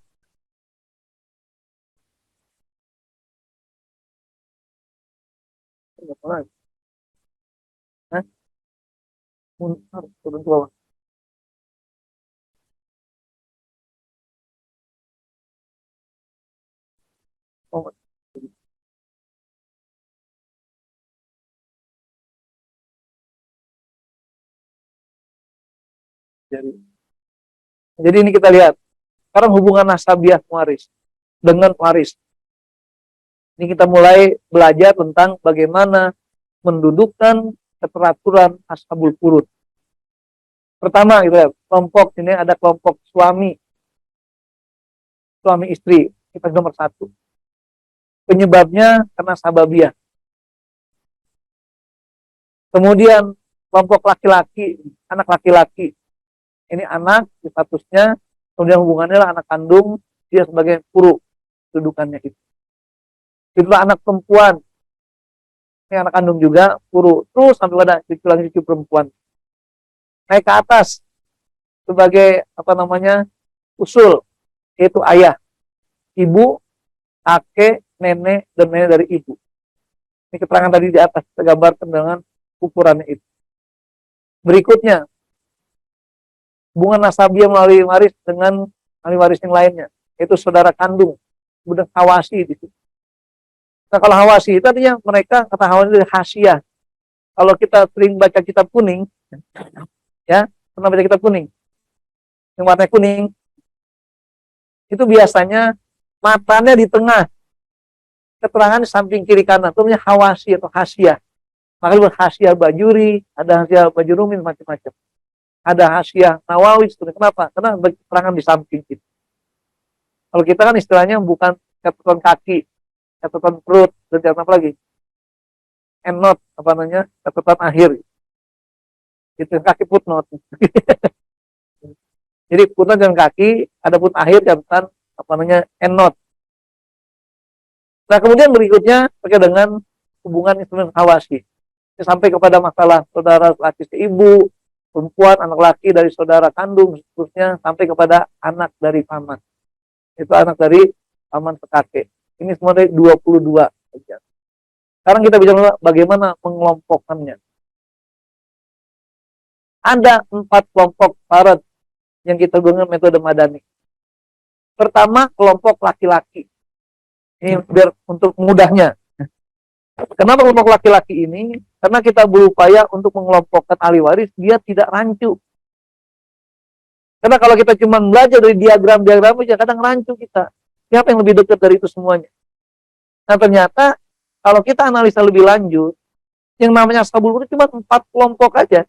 [SPEAKER 2] Hah? Turun ke bawah. Oh. Jadi ini kita lihat. Sekarang hubungan nasabiah waris dengan waris. Ini kita mulai belajar tentang bagaimana mendudukkan keteraturan Ashabul Furud. Pertama gitu ya, kelompok ini ada kelompok suami istri, kita nomor 1. Penyebabnya karena sababiah. Kemudian kelompok laki-laki, anak laki-laki. Ini anak statusnya, kemudian hubungannya lah anak kandung, dia sebagai furu kedudukannya itu. Itulah anak perempuan. Ini anak kandung juga furu. Terus sampai pada cucu perempuan. Naik ke atas sebagai usul, yaitu ayah, ibu, kakek, nenek, dan nenek dari ibu. Ini keterangan tadi di atas kita gambarkan dengan ukurannya itu. Berikutnya, hubungan nasabiah melalui waris dengan ahli waris yang lainnya, yaitu saudara kandung, kemudian hawasi di situ. Nah kalau hawasi itu artinya mereka kata hawasi dari hasyiah. Kalau kita sering baca kitab kuning, ya pernah baca kitab kuning, yang warna kuning, itu biasanya matanya di tengah, keterangan di samping kiri kanan, itu namanya hawasi atau hasyiah. Maka disebut hasyiah bajuri, ada hasyiah bajurumin, macam-macam. Ada hasyiah nawawi, kenapa? Karena keterangan di samping itu. Kalau kita kan istilahnya bukan catatan kaki, catatan perut, dan catatan apa lagi? Endnote, catatan akhir. Itu kaki footnote. Jadi footnote dan kaki, ada pun akhir catatan endnote. Nah kemudian berikutnya terkait dengan hubungan instrumen hawasi. Sampai kepada masalah saudara laki ibu, perempuan, anak laki dari saudara kandung, seterusnya sampai kepada anak dari paman. Itu anak dari paman sekakek. Ini semua dari 22. Sekarang kita bicara bagaimana mengelompokkannya. Ada 4 kelompok farad yang kita gunakan metode Madani. Pertama, kelompok laki-laki. Ini biar untuk mudahnya. Kenapa kelompok laki-laki ini? Karena kita berupaya untuk mengelompokkan ahli waris, dia tidak rancu. Karena kalau kita cuma belajar dari diagram-diagram aja, kadang rancu kita. Siapa yang lebih dekat dari itu semuanya? Nah ternyata, kalau kita analisa lebih lanjut, yang namanya Ashabul Furud cuma 4 kelompok aja.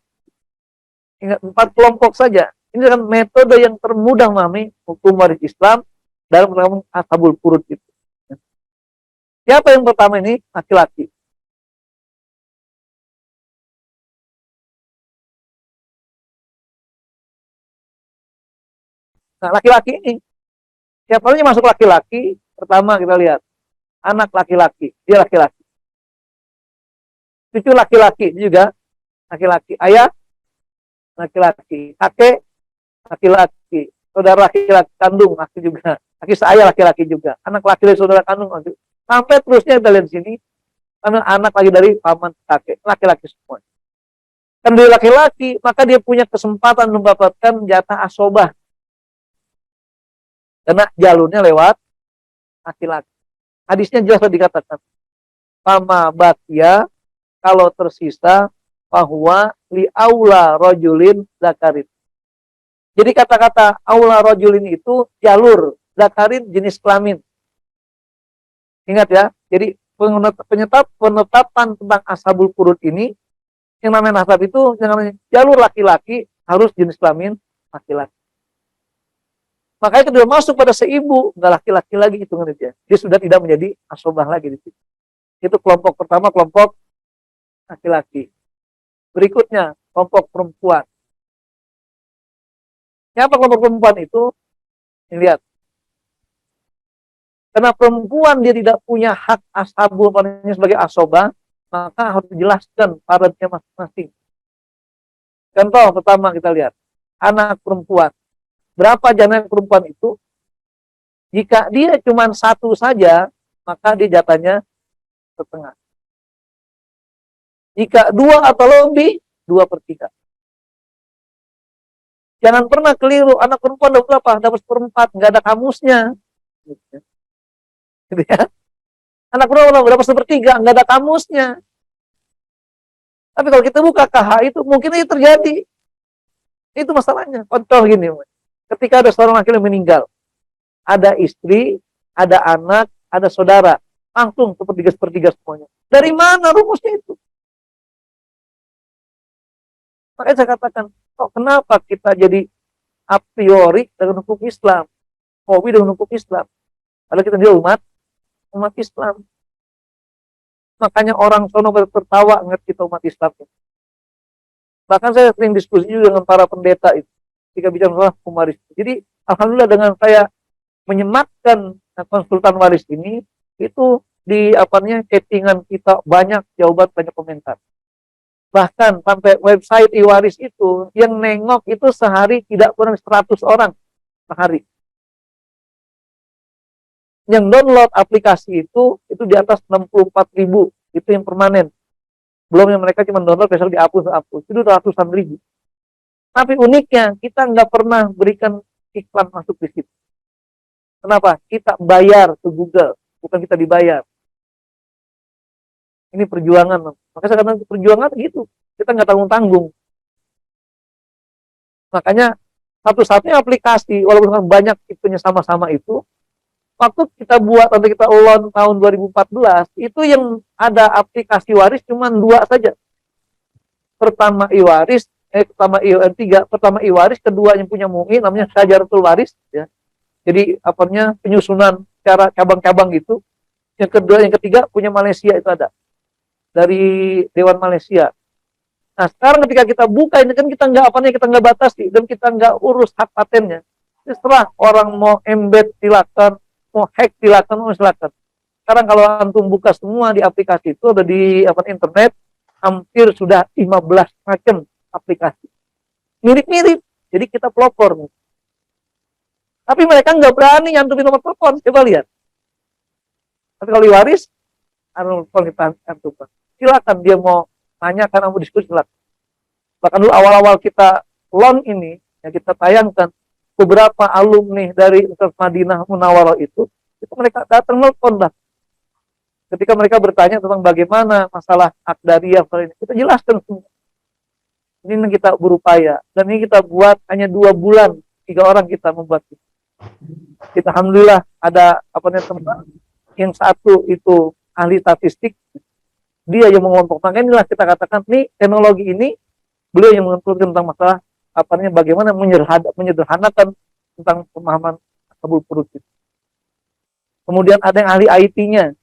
[SPEAKER 2] Ingat, 4 kelompok saja. Ini adalah metode yang termudah memahami hukum waris Islam dalam rangka ashabul furud itu. Siapa yang pertama ini? Laki-laki. Nah, laki-laki ini, siapanya masuk laki-laki, pertama kita lihat, anak laki-laki, dia laki-laki. Cucu laki-laki juga, laki-laki. Ayah, laki-laki. Kakek, laki-laki. Saudara laki-laki kandung, laki juga. Laki saya laki-laki juga. Anak laki dari saudara kandung, laki. Sampai terusnya kita lihat di sini, karena anak lagi dari paman kakek, laki-laki semua. Kan dia laki-laki, maka dia punya kesempatan mendapatkan jatah asobah. Karena jalurnya lewat laki-laki. Hadisnya jelas dikatakan, Fama bakia, kalau tersisa, bahwa li aula rojulin zakarin. Jadi kata-kata aula rojulin itu jalur, zakarin jenis kelamin. Ingat ya, jadi penetapan tentang ashabul furud ini, yang namanya nasab itu, yang namanya jalur laki-laki harus jenis kelamin laki-laki. Makanya ketika masuk pada seibu, nggak laki-laki lagi hitungan dia. Dia sudah tidak menjadi asobah lagi di situ. Itu kelompok pertama, kelompok laki-laki. Berikutnya, kelompok perempuan. Siapa kelompok perempuan itu? Ini lihat. Karena perempuan dia tidak punya hak ashabul sebagai asobah, maka harus dijelaskan paradnya masing-masing. Contoh pertama kita lihat. Anak perempuan. Berapa jatah perempuan itu? Jika dia cuma satu saja, maka dia jatahnya setengah. Jika dua atau lebih, 2/3. Jangan pernah keliru, anak perempuan dapat berapa? Dapat 1/4, nggak ada kamusnya. Gitu ya. Anak perempuan dapat 1/3, nggak ada kamusnya. Tapi kalau kita buka KH itu, mungkin itu terjadi. Itu masalahnya. Contoh gini, ketika ada seorang laki-laki meninggal, ada istri, ada anak, ada saudara, langsung 1/3 semuanya. Dari mana rumusnya itu? Makanya saya katakan, kok kenapa kita jadi a priori dengan hukum Islam, hobi dengan hukum Islam, kalau kita dia umat Islam. Makanya orang sono tertawa ngerti kita umat Islam. Bahkan saya sering diskusi juga dengan para pendeta itu, ketika bicara masalah hukum waris. Jadi alhamdulillah dengan saya menyematkan konsultan waris ini, itu di chattingan kita banyak jawaban, banyak komentar. Bahkan sampai website iwaris itu yang nengok itu sehari tidak kurang 100 orang sehari. Yang download aplikasi itu di atas 64.000, itu yang permanen. Belum yang mereka cuma download besok dihapus, itu ratusan ribu. Tapi uniknya kita nggak pernah berikan iklan masuk di situ. Kenapa? Kita bayar ke Google, bukan kita dibayar. Ini perjuangan. Makanya saya katakan perjuangan gitu. Kita nggak tanggung-tanggung. Makanya satu-satunya aplikasi, walaupun banyak itunya sama-sama itu, waktu kita buat, atau kita launch tahun 2014, itu yang ada aplikasi waris cuma 2 saja. Pertama iwaris, pertama I3, pertama iwaris, kedua yang punya MUI, namanya Syajaratul Waris. Ya. Jadi penyusunan secara cabang-cabang gitu. Yang kedua, yang ketiga punya Malaysia itu ada. Dari Dewan Malaysia. Nah sekarang ketika kita buka ini kan kita nggak batasi dan kita nggak urus hak patennya. Setelah orang mau embed silakan, mau hack silakan. Sekarang kalau antum buka semua di aplikasi itu ada di internet, hampir sudah 15 macam aplikasi. Mirip-mirip. Jadi kita pelopor. Tapi mereka nggak berani nyantumin nomor telepon. Coba lihat. Tapi kalau waris, kita antum. Silakan dia mau tanya karena mau diskusi silakan. Bahkan dulu awal-awal kita launch ini, yang kita tayangkan, beberapa alumni dari Universitas Madinah Munawwarah itu mereka datang nelfon lah. Ketika mereka bertanya tentang bagaimana masalah akdariyah, kita jelaskan semua. Ini kita berupaya, dan ini kita buat hanya 2 bulan, 3 orang kita membuat itu. Kita alhamdulillah ada teman yang satu itu ahli statistik, dia yang mengelompok. Makanya inilah kita katakan nih teknologi ini beliau yang menentukan tentang masalah bagaimana menyederhanakan tentang pemahaman ashabul furud itu. Kemudian ada yang ahli IT-nya,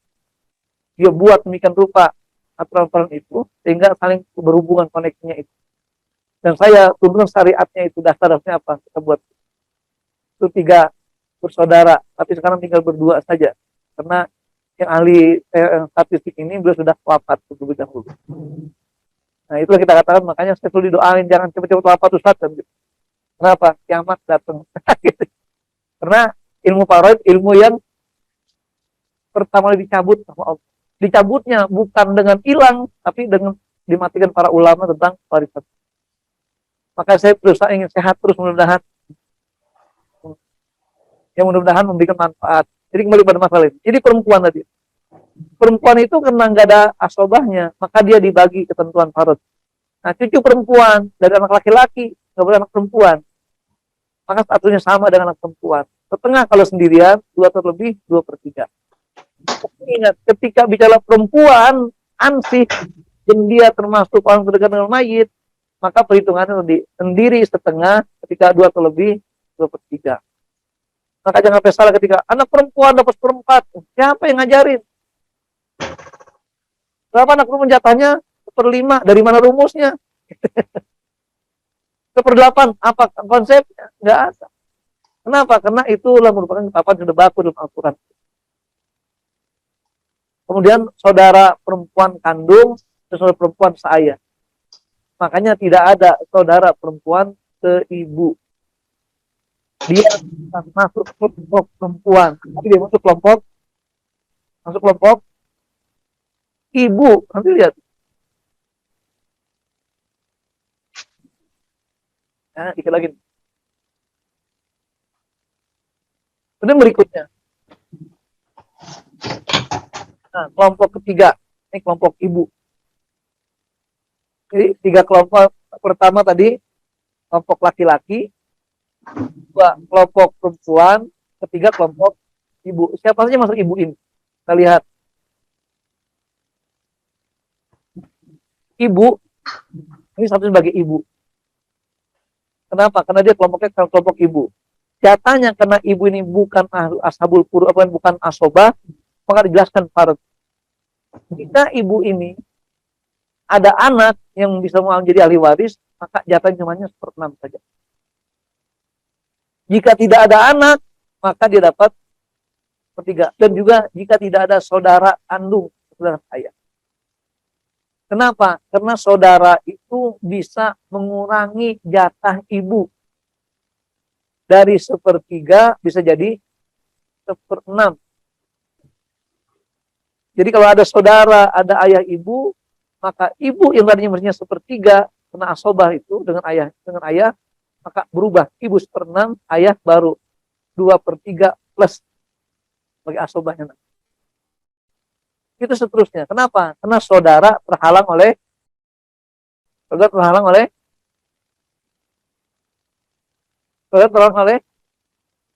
[SPEAKER 2] dia buat demikian rupa aturan-aturan itu sehingga saling berhubungan koneksinya itu. Dan saya turunkan syariatnya itu, dasar-dasarnya apa kita buat. Itu 3 bersaudara, tapi sekarang tinggal berdua saja karena yang ahli statistik ini beliau sudah wafat terlebih dahulu. Nah, itulah kita katakan, makanya saya selalu didoain jangan cepat-cepat wafat Ustaz. Kenapa? Kiamat datang. Karena ilmu faraid, ilmu yang pertama kali dicabut sama Allah. Dicabutnya bukan dengan hilang, tapi dengan dimatikan para ulama tentang warisan. Maka saya berusaha ingin sehat terus, mudah-mudahan. Yang mudah-mudahan memberikan manfaat. Jadi kembali pada masalah ini. Jadi perempuan tadi. Perempuan itu karena nggak ada asobahnya, maka dia dibagi ketentuan farad. Nah, cucu perempuan dari anak laki-laki, nggak boleh anak perempuan. Maka statusnya sama dengan anak perempuan. Setengah kalau sendirian, 2 terlebih, 2/3. Ingat, ketika bicara perempuan, ansih, dan dia termasuk orang terdekat dengan mayit, maka perhitungannya sendiri setengah, ketika 2 terlebih, 2/3. Maka jangan sampai salah ketika anak perempuan dapat 1/4. Siapa yang ngajarin? Berapa anak perempuan jatahnya? 1/5. Dari mana rumusnya? 1/8. Apa konsepnya? Nggak ada. Kenapa? Karena itulah merupakan ketetapan yang sudah baku dalam Al-Quran. Kemudian saudara perempuan kandung dan saudara perempuan seayah. Makanya tidak ada saudara perempuan seibu. Dia masuk kelompok perempuan, tapi dia masuk kelompok ibu. Nanti lihat. Nah, dikit lagi. Kemudian berikutnya. Nah, kelompok ketiga. Ini kelompok ibu. Jadi 3 kelompok. Pertama tadi, kelompok laki-laki. 2 kelompok perempuan. 3 kelompok ibu. Siapa saja masuk ibu ini? Kita lihat. Ibu. Ini satu sebagai ibu. Kenapa? Karena dia kelompoknya kelompok ibu. Jatahnya karena ibu ini bukan ashabul furud, bukan asobah, maka dijelaskan farad. Jika ibu ini ada anak yang bisa menjadi ahli waris, maka jatahnya cuma 1/6 saja. Jika tidak ada anak, maka dia dapat 1/3. Dan juga jika tidak ada saudara kandung, saudara ayah. Kenapa? Karena saudara itu bisa mengurangi jatah ibu. Dari 1/3 bisa jadi 1/6. Jadi kalau ada saudara, ada ayah ibu, maka ibu yang tadinya mestinya 1/3 kena asobah itu dengan ayah, maka berubah. Ibu 1/6, ayah baru 2/3 plus bagi asobahnya. Itu seterusnya. Kenapa? Karena saudara terhalang oleh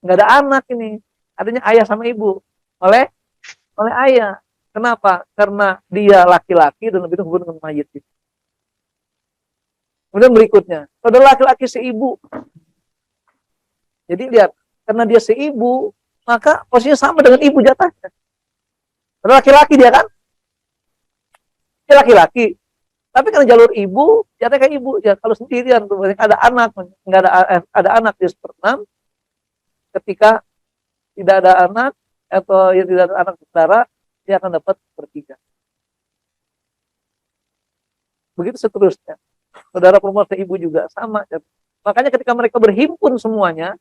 [SPEAKER 2] nggak ada anak ini. Adanya ayah sama ibu. Oleh ayah. Kenapa? Karena dia laki-laki dan lebih hubungan dengan mayit. Kemudian berikutnya, saudara laki-laki seibu. Jadi lihat, karena dia seibu, maka posisinya sama dengan ibu jatahnya. Saudara laki-laki dia kan? Dia laki-laki. Tapi karena jalur ibu, jatahnya kayak ibu. Ya, kalau sendirian, ada anak, nggak ada anak di 1/6. Ketika tidak ada anak atau yang tidak ada anak saudara, dia akan dapat 1/3. Begitu seterusnya. Saudara perempuan seibu juga sama. Makanya ketika mereka berhimpun semuanya,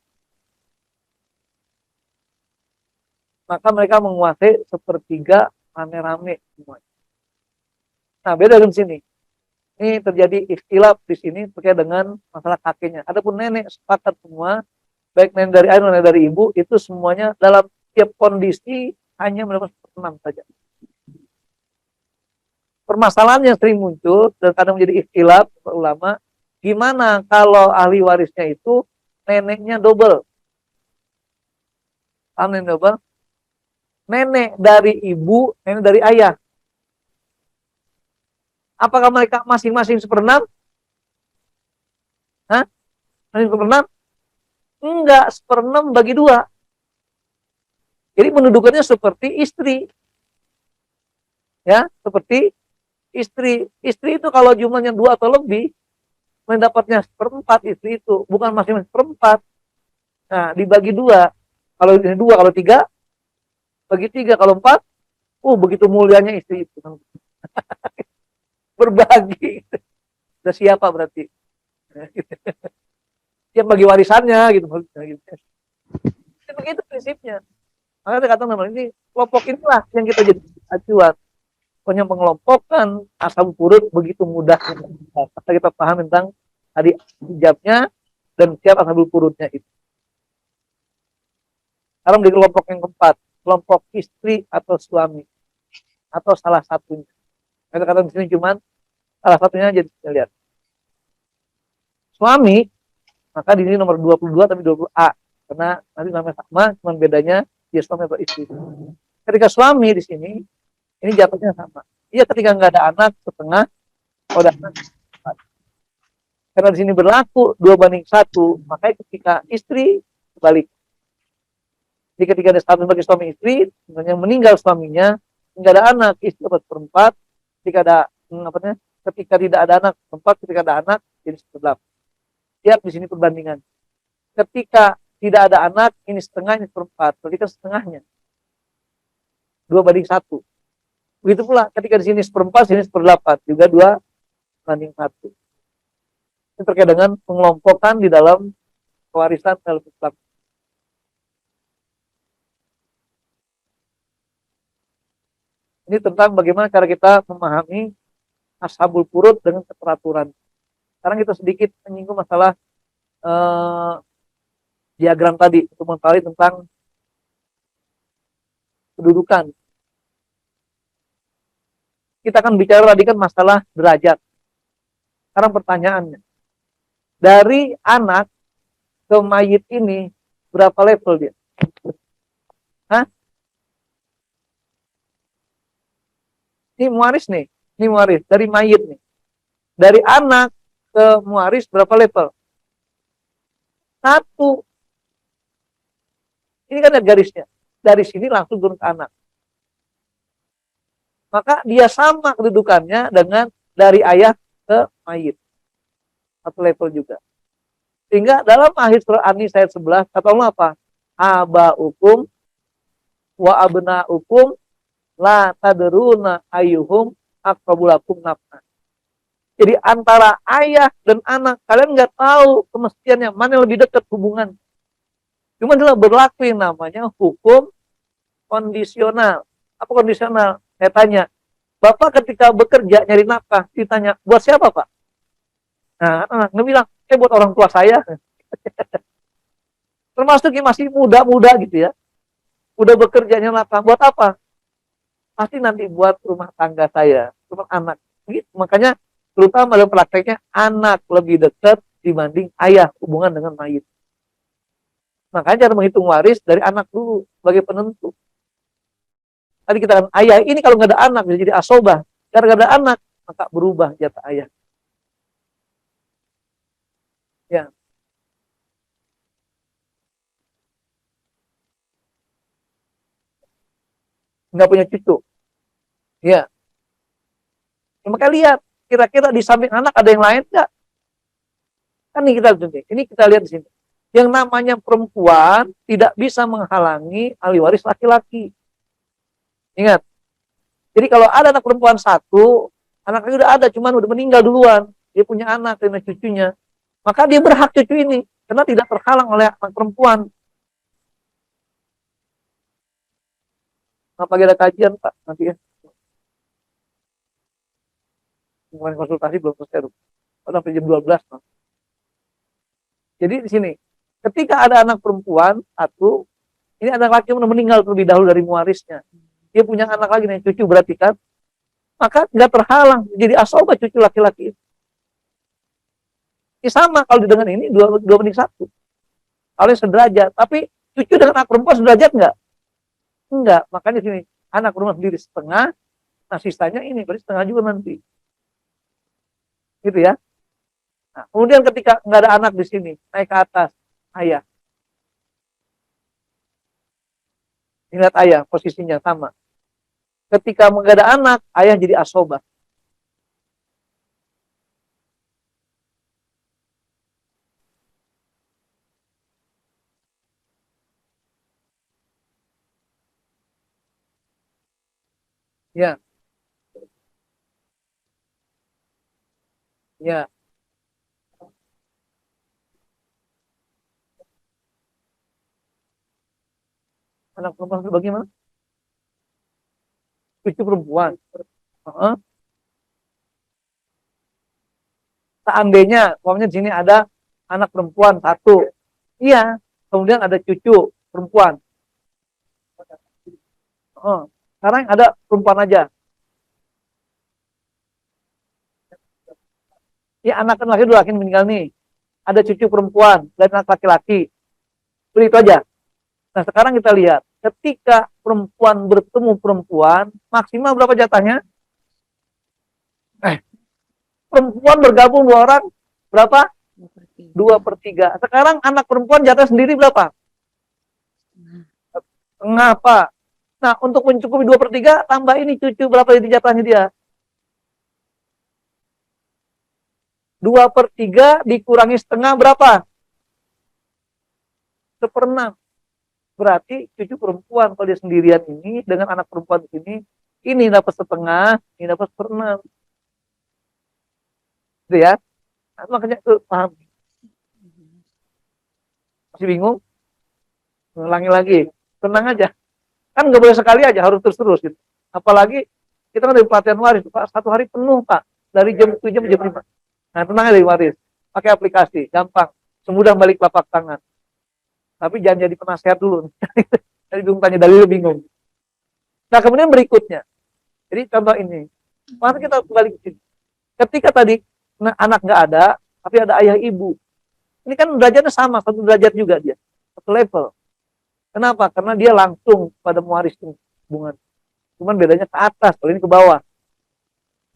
[SPEAKER 2] maka mereka menguasai 1/3 rame-rame semuanya. Nah, beda dengan sini. Ini terjadi ikhtilaf di sini terkait dengan masalah kakeknya. Adapun nenek sepakat semua, baik nenek dari ayah maupun nenek dari ibu, itu semuanya dalam tiap kondisi hanya mendapat 1/6 saja. Permasalahan yang sering muncul dan kadang menjadi ikhtilaf para ulama, gimana kalau ahli warisnya itu neneknya double? Nenek double? Nenek dari ibu, nenek dari ayah. Apakah mereka masing-masing 1/6? Hah? Banding seperenam? Enggak, seperenam bagi 2. Jadi mendudukannya seperti istri. Ya, seperti istri. Istri itu kalau jumlahnya 2 atau lebih, mendapatnya seperempat istri itu. Bukan masing-masing seperempat. Nah, dibagi 2. Kalau ini 2, kalau 3, bagi 3. Kalau 4, begitu mulianya istri itu. Berbagi. Udah siapa berarti? Siap bagi warisannya, gitu. Begitu prinsipnya. Maka saya katakan ini kelompok inilah yang kita jadi acuan. Pokoknya mengelompokkan asal urut begitu mudah. Kita paham tentang tadi hijabnya dan siap asal urutnya itu. Sekarang di kelompok yang keempat, kelompok istri atau suami atau salah satunya. Kita katakan di sini cuman salah satunya aja kita lihat. Suami, maka di sini nomor 22 tapi 20A. Karena nanti namanya sama, cuman bedanya dia suami atau istri. Ketika suami di sini, ini jatuhnya sama. Iya, ketika nggak ada anak setengah, udah anak. Karena di sini berlaku 2:1, makanya ketika istri balik. Jadi ketika ada status bagi suami istri, yang meninggal suaminya, nggak ada anak, istri dapat 1/4. Ketika tidak ada anak 1/4, ketika ada anak jadi 1/8. Lihat di sini perbandingan. Ketika tidak ada anak, ini setengah, ini 1/4. Berarti kan setengahnya. 2:1. Begitu pula ketika di sini 1/4, sini 1/8. Juga 2:1. Ini terkait dengan pengelompokan di dalam pewarisan dalam Islam. Ini tentang bagaimana cara kita memahami ashabul furud dengan keteraturan. Sekarang kita sedikit menyinggung masalah diagram tadi untuk mengetahui tentang kedudukan. Kita akan bicara tadi kan masalah derajat. Sekarang pertanyaannya, dari anak ke mayit ini berapa level dia? Hah? Ini muaris nih, ini muaris dari mayit nih. Dari anak ke muaris berapa level? 1. Ini kan ada garisnya. Dari sini langsung turun ke anak. Maka dia sama kedudukannya dengan dari ayah ke mayit. 1 level juga. Sehingga dalam akhir surah An-Nisa ayat 11 kata Allah apa? Aba'ukum wa abna'ukum la tadruna ayyuhum aqrabulakum naf'an. Jadi antara ayah dan anak kalian nggak tahu kemestiannya mana yang lebih dekat hubungan. Cuma adalah berlaku yang namanya hukum kondisional. Apa kondisional? Saya tanya, Bapak ketika bekerja nyari nafkah ditanya buat siapa Pak? Nah, anak bilang, buat orang tua saya. Termasuk yang masih muda-muda gitu ya. Udah bekerjanya nafkah buat apa? Pasti nanti buat rumah tangga saya, rumah anak. Gitu. Makanya terutama dalam prakteknya anak lebih dekat dibanding ayah hubungan dengan mayit. Makanya cara menghitung waris dari anak dulu sebagai penentu. Tadi kita kan ayah ini kalau nggak ada anak bisa jadi asobah. Karena nggak ada anak maka berubah jatah ayah. Ya. Nggak punya cucu. Ya. Maka lihat kira-kira di samping anak ada yang lain nggak? Kan ini kita lihat di sini. Yang namanya perempuan tidak bisa menghalangi ahli waris laki-laki. Ingat. Jadi kalau ada anak perempuan 1, anaknya udah ada, cuman udah meninggal duluan. Dia punya anak dan cucunya. Maka dia berhak cucu ini. Karena tidak terhalang oleh anak perempuan. Apa ada kajian Pak? Nanti ya. Kemarin konsultasi belum selesai. Sampai jam 12. Pak. Jadi di sini. Ketika ada anak perempuan 1, ini anak laki yang meninggal terlebih dahulu dari muarisnya. Dia punya anak lagi nih, cucu berarti kan. Maka nggak terhalang. Jadi asobah cucu laki-laki itu. Ini sama kalau dengan ini 2:1. Kalau sederajat. Tapi cucu dengan anak perempuan sederajat nggak? Enggak. Makanya di sini anak perempuan sendiri setengah. Nah sisanya ini berarti setengah juga nanti. Gitu ya. Nah, kemudian ketika nggak ada anak di sini, naik ke atas, ayah. Ingat ayah, posisinya sama. Ketika nggak ada anak, ayah jadi asobah. Ya, ya. Anak perempuan itu bagaimana? Cucu perempuan. Heeh. Seandainya, umpamanya di sini ada anak perempuan satu. Iya. Kemudian ada cucu perempuan. Heeh. Sekarang ada perempuan aja. Ya, anak kan laki dua laki meninggal nih. Ada cucu perempuan dan anak laki-laki. Begitu aja. Nah, sekarang kita lihat. Ketika perempuan bertemu perempuan, maksimal berapa jatahnya? Perempuan bergabung dua orang, berapa? 2/3. Sekarang anak perempuan jatah sendiri berapa? Setengah apa? Nah, untuk mencukupi 2/3, tambah ini cucu berapa itu jatahnya dia? 2/3 dikurangi setengah berapa? 1/6. Berarti cucu perempuan kalau dia sendirian ini dengan anak perempuan ini dapat setengah, ini dapat 1/6. Gitu ya. Nah, makanya paham. Masih bingung? Ulangi lagi. Tenang aja. Kan nggak boleh sekali aja, harus terus-terus gitu. Apalagi kita kan dari pelatihan waris, Pak, 1 hari penuh, Pak. Dari jam 7 jam 5. Nah, tenang aja dari waris. Pakai aplikasi, gampang. Semudah balik telapak tangan. Tapi jangan jadi penasehat dulu. Jadi bingung tanya dalil bingung. Nah, kemudian berikutnya. Jadi contoh ini. Masa kita kembali ke sini. Ketika tadi anak nggak ada, tapi ada ayah ibu. Ini kan derajatnya sama, satu derajat juga dia. Satu level. Kenapa? Karena dia langsung pada mewaris hubungan. Cuman bedanya ke atas, kalau ini ke bawah.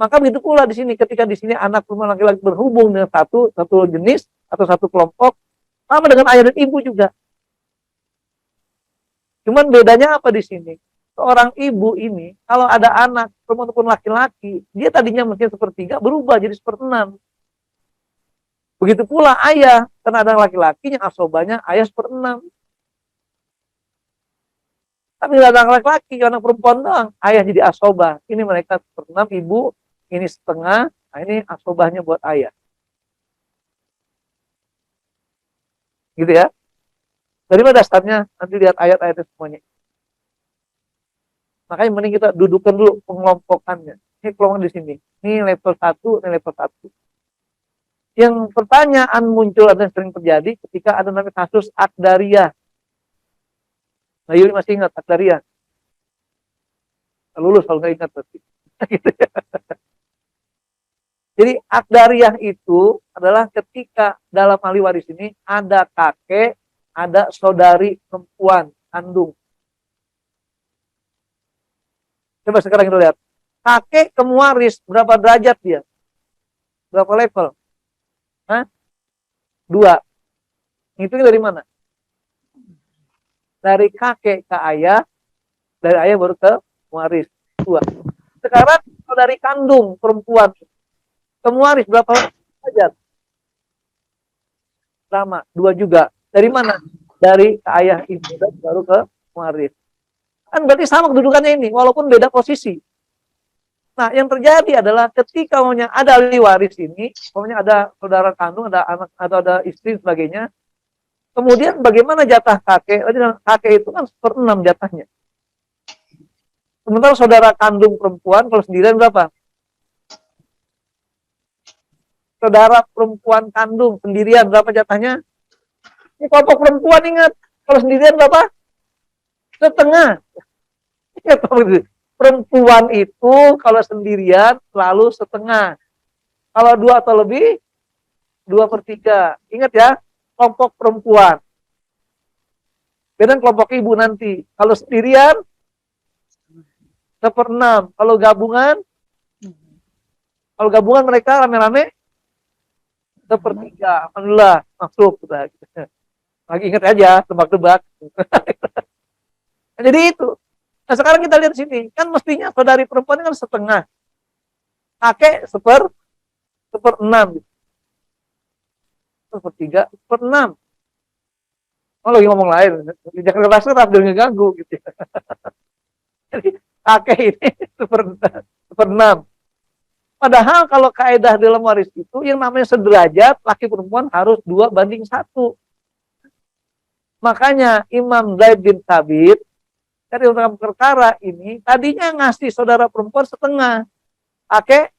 [SPEAKER 2] Maka begitu pula di sini, ketika di sini anak perempuan laki-laki berhubung dengan satu jenis atau satu kelompok, sama dengan ayah dan ibu juga. Cuman bedanya apa di sini? Seorang ibu ini, kalau ada anak perempuan ataupun laki-laki, dia tadinya mungkin 1/3, berubah jadi 1/6. Begitu pula ayah, karena ada laki-lakinya, asobanya ayah 1/6. Tapi tidak ada laki-laki, anak perempuan doang. Ayah jadi asobah. Ini mereka 1/6, ibu ini setengah. Nah, ini asobahnya buat ayah. Gitu ya. Dari mana dasarnya? Nanti lihat ayat-ayatnya semuanya. Makanya mending kita dudukkan dulu pengelompokannya. Ini kelompok di sini. Ini level 1, ini level 1. Yang pertanyaan muncul dan sering terjadi ketika ada namanya kasus Akdaria. Nah, Yuli masih ingat Akdaria? Lulus kalau nggak ingat berarti. Jadi Akdariah itu adalah ketika dalam ahli waris ini ada kakek, ada saudari perempuan kandung. Coba sekarang kita lihat. Kakek ke mewaris berapa derajat dia? Berapa level? Hah? 2. Hitungnya dari mana? Dari kakek ke ayah, dari ayah baru ke mewaris. 2. Sekarang saudari kandung perempuan ke mewaris berapa derajat? Sama, 2 juga. Dari mana? Dari ke ayah ibu dan baru ke mewaris. Kan berarti sama kedudukannya ini, walaupun beda posisi. Nah, yang terjadi adalah ketika maunya ada ahli waris ini, maunya ada saudara kandung, ada anak atau ada istri dan sebagainya. Kemudian bagaimana jatah kakek? Kakek itu kan 1/6 jatahnya. Sementara saudara kandung perempuan kalau sendirian berapa? Saudara perempuan kandung sendirian berapa jatahnya? Ini kelompok perempuan ingat. Kalau sendirian berapa? Setengah. Perempuan itu kalau sendirian selalu setengah. Kalau 2 atau lebih, 2/3. Ingat ya, kelompok perempuan. Beda kelompok ibu nanti. Kalau sendirian, 1/6. Kalau gabungan mereka rame-rame sepertiga, alhamdulillah masuk sudah. Lagi ingat aja, tebak-tebak. Jadi itu. Nah sekarang kita lihat sini, kan mestinya saudari perempuan kan setengah, kakek seperenam, sepertiga, seperenam. Oh lagi ngomong lain, jangan keras keras biar ngeganggu gitu. Jadi kakek ini seperenam. Padahal kalau kaidah dalam waris itu yang namanya sederajat laki perempuan harus 2:1. Makanya Imam Zaid bin Thabit dari dalam perkara ini tadinya ngasih saudara perempuan setengah, kakek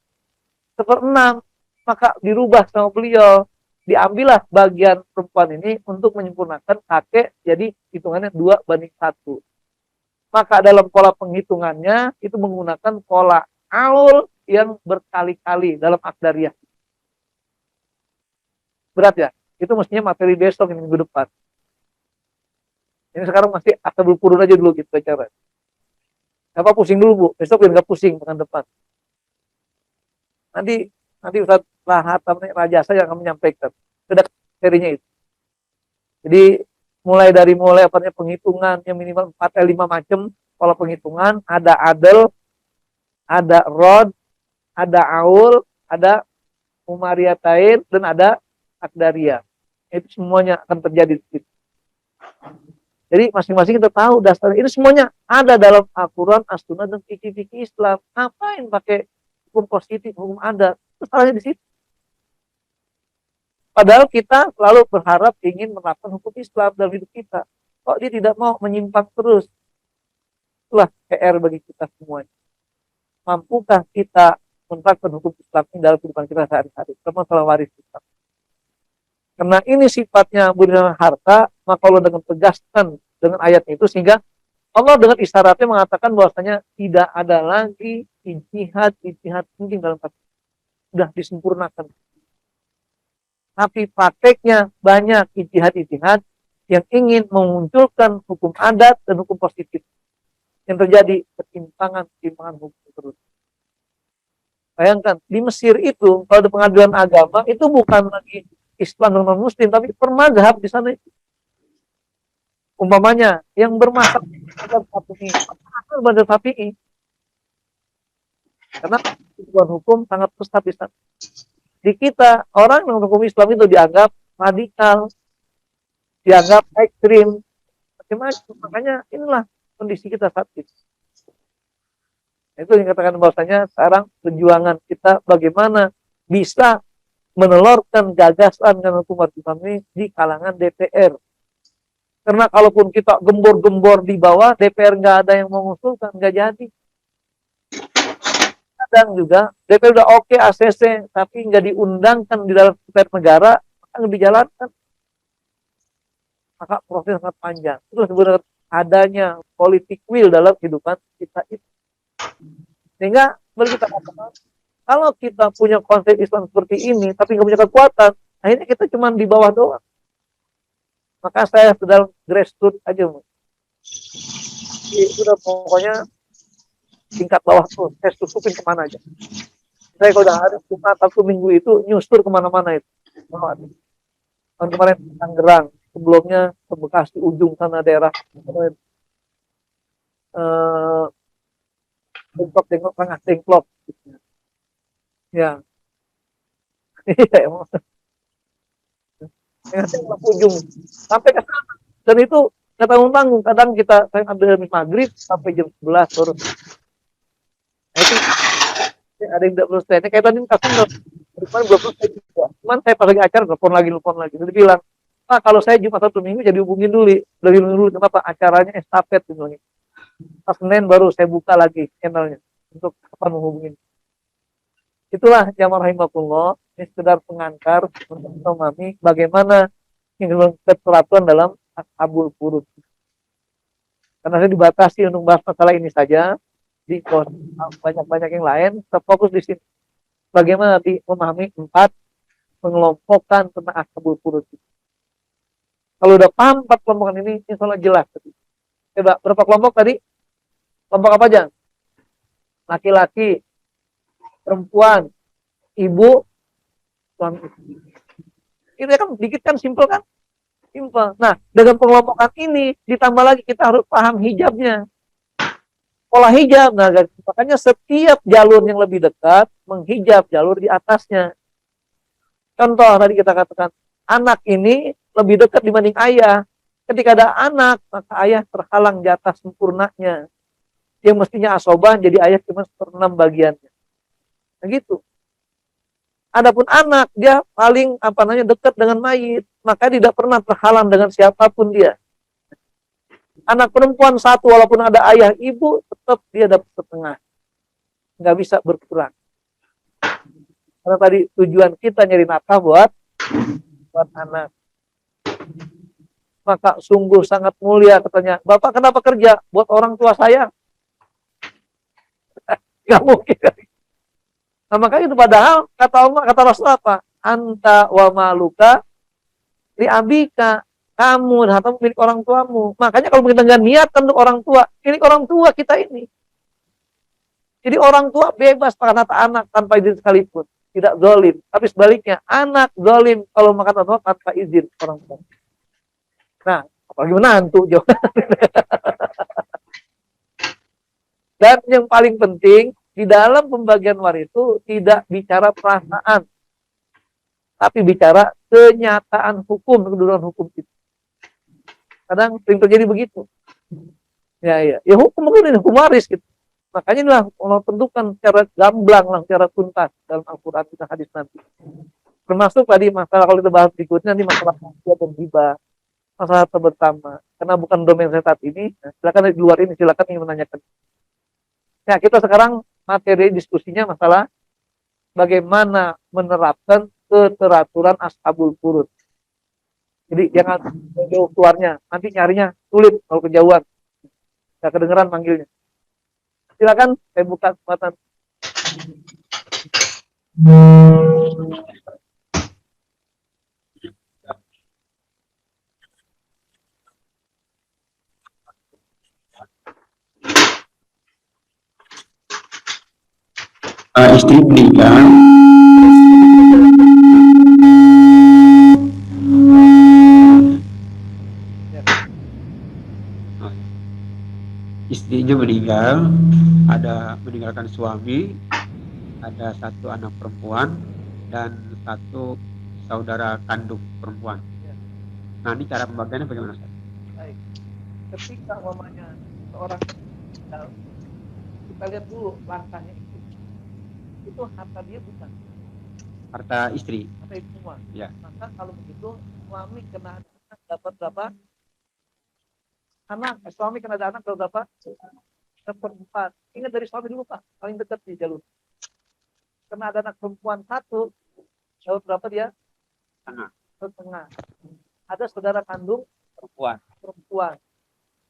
[SPEAKER 2] seperenam, maka dirubah sama beliau, diambillah bagian perempuan ini untuk menyempurnakan kakek, jadi hitungannya 2:1. Maka dalam pola penghitungannya itu menggunakan pola aul yang berkali-kali dalam akdariyah. Berat ya? Itu mestinya materi besok minggu depan. Ini sekarang masih asabul purun aja dulu kita cara. Apa pusing dulu Bu, besok biar nggak pusing pekan depan. Nanti Ustaz Lahatam Raja saya akan menyampaikan. Sudah serinya itu. Jadi mulai penghitungan yang minimal 4-5 macam pola penghitungan, ada adel, ada rod, ada aul, ada umariyatain, dan ada akdaria. Itu semuanya akan terjadi di situ. Jadi masing-masing kita tahu dasarnya. Ini semuanya ada dalam Al-Quran, As-Sunnah, dan fikih-fikih Islam. Ngapain pakai hukum positif, hukum adat? Itu salahnya di situ. Padahal kita selalu berharap ingin menerapkan hukum Islam dalam hidup kita. Kok dia tidak mau menyimpang terus? Itulah PR bagi kita semuanya. Mampukah kita menerapkan hukum Islam ini dalam kehidupan kita sehari-hari? Termasuk masalah waris Islam. Karena ini sifatnya berdasarkan harta, maka Allah dengan tegaskan dengan ayat itu, sehingga Allah dengan isyaratnya mengatakan bahwasanya tidak ada lagi ijtihad mungkin dalam hati. Sudah disempurnakan. Tapi prakteknya banyak ijtihad yang ingin memunculkan hukum adat dan hukum positif. Yang terjadi ketimpangan hukum terus. Bayangkan, di Mesir itu, kalau ada pengadilan agama, itu bukan lagi Islam dan non-Muslim, tapi permadhab di sana itu. Umpamanya, yang bermasalah pada Syafi'i. Karena hukum sangat pesat di sana. Di kita, orang yang hukum Islam itu dianggap radikal, dianggap ekstrim, macam-macam. Makanya inilah kondisi kita saat ini. Itu yang katakan bahwasanya sekarang perjuangan kita bagaimana bisa menelurkan gagasan dan hukum Islam ini di kalangan DPR. Karena kalaupun kita gembor-gembor di bawah, DPR nggak ada yang mengusulkan, nggak jadi. Kadang juga DPR udah oke ACC, tapi nggak diundangkan di dalam setiap negara, maka nggak dijalankan. Maka proses sangat panjang. Itu sebenarnya adanya politik will dalam kehidupan kita itu. Sehingga kita katakan, kalau kita punya konsep Islam seperti ini, tapi nggak punya kekuatan, akhirnya kita cuma di bawah doang. Maka saya sedang grassroots aja. Jadi udah pokoknya tingkat bawah tuh, saya susupin kemana aja. Saya kalau udah hari Jumat atau Minggu itu, nyusur kemana-mana itu. Tahun kemarin Tangerang, sebelumnya ke Bekasi, ujung sana daerah. Tengok tengah tengklok. Ya, iya emang. Tengok ujung sampai ke sana. Dan itu nggak tanggung-tanggung. Kadang saya ambil maghrib sampai jam 11 baru. Nah, itu ada yang tidak selesai. Kayak tadi kasih kemarin belum selesai juga. Cuman saya pas lagi acara telepon lagi. Jadi bilang, Pak kalau saya Jumat Sabtu Minggu jadi hubungin dulu. Kenapa acaranya estafet gitu. Pas Senin baru saya buka lagi channelnya untuk kapan menghubungin. Itulah jamaah rahimakumullah, ini sekedar pengantar untuk memahami bagaimana keteraturan dalam ashabul furud. Karena saya dibatasi untuk bahas masalah ini saja, di banyak-banyak yang lain, terfokus di sini. Bagaimana nanti memahami 4 pengelompokan tentang ashabul furud. Kalau udah paham 4 kelompokan ini, insya Allah jelas. Coba, berapa kelompok tadi? Kelompok apa aja? Laki-laki, perempuan, ibu, suami. Itu kan dikit kan, simpel kan? Simpel. Nah, dengan pengelompokan ini ditambah lagi kita harus paham hijabnya. Pola hijab. Nah, makanya setiap jalur yang lebih dekat menghijab jalur di atasnya. Contoh tadi kita katakan, anak ini lebih dekat dibanding ayah. Ketika ada anak, maka ayah terhalang jatah sempurnanya. Yang mestinya asobah jadi ayah cuma 1/6 bagiannya. Nah gitu. Adapun anak, dia paling dekat dengan mayit, maka tidak pernah terhalang dengan siapapun dia. Anak perempuan satu, walaupun ada ayah ibu, tetap dia dapat setengah. Nggak bisa berkurang. Karena tadi tujuan kita nyari nafkah buat anak. Maka sungguh sangat mulia katanya. Bapak kenapa kerja? Buat orang tua saya. Nggak mungkin. Nah makanya itu padahal kata Allah, kata Rasul apa? Anta wa maluka li abika. Kamu dan harta milik orang tuamu. Makanya kalau kita nggak niatkan untuk orang tua, milik orang tua kita ini. Jadi orang tua bebas makan harta anak tanpa izin sekalipun. Tidak zalim. Tapi sebaliknya, anak zalim kalau makan harta tua tanpa izin orang tua. Nah, apalagi menantu. Dan yang paling penting, di dalam pembagian waris itu tidak bicara perasaan. Tapi bicara kenyataan hukum, kedudukan hukum itu. Kadang sering terjadi begitu. Ya hukum mungkin ini hukum waris gitu. Makanya inilah Allah tentukan secara gamblang, secara tuntas dalam Al-Quran dan hadis Nabi. Termasuk tadi masalah kalau kita bahas berikutnya nanti masalah maksiat dan riba, masalah harta bersama. Karena bukan domain saya saat ini. Nah, silakan di luar ini, silakan ingin menanyakan. Nah, kita sekarang materi diskusinya masalah bagaimana menerapkan keteraturan ashabul furud. Jadi jangan jauh keluarnya, nanti nyarinya sulit kalau kejauhan. Nggak kedengeran manggilnya. Silakan, saya buka kesempatan.
[SPEAKER 4] Istri menikah. Istrinya meninggal, ada meninggalkan suami, ada satu anak perempuan dan satu saudara kandung perempuan. Nah, ini cara pembagiannya bagaimana, Ustaz?
[SPEAKER 2] Baik. Ketika mamanya seorang meninggal, kita lihat dulu langkahnya itu harta dia bukan
[SPEAKER 4] Harta istri.
[SPEAKER 2] harta itu semua.
[SPEAKER 4] Ya.
[SPEAKER 2] Maka kalau begitu suami kena anak dapat berapa? Suami kena ada anak dapat berapa? Seperempat. Ingat dari suami dulu Pak, paling dekat di jalur. Kena ada anak perempuan satu, dapat berapa dia? Setengah. Ada saudara kandung perempuan.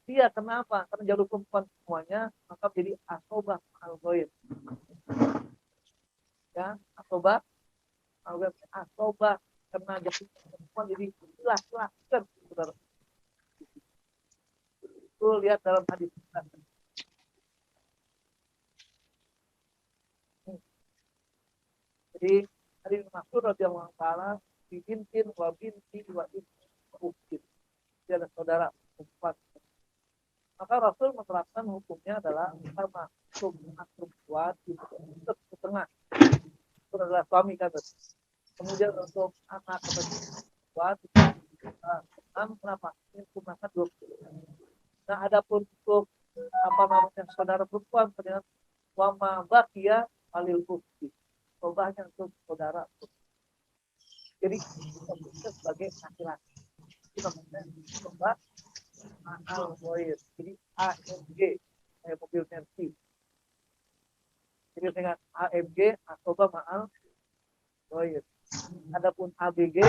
[SPEAKER 2] Dia kenapa? Karena jalur perempuan semuanya, maka jadi asobah al-ghaib. Ya, asobah al-ghaib. Asobah karena jalur perempuan jadi jelas-jelas kan, saudara. Itu lihat dalam hadis. Jadi hadis Mas'ud radhiyallahu taala bintin wa binti wa ibni. Dia adalah saudara perempuan. Maka Rasul menerapkan hukumnya adalah sama untuk anak perempuan itu setengah. Itu adalah suami kan. Kemudian untuk anak perempuan kenapa? Ini hukum anak 20. Nah, adapun untuk saudara perempuan dengan wama bakia alil bukti. Sobahnya untuk saudara. Jadi kita sebagai laki-laki kita mencoba mahal boy. Jadi AMG kayak mobil Mercy. Jadi dengan AMG Asoba mahal boy. Adapun ABG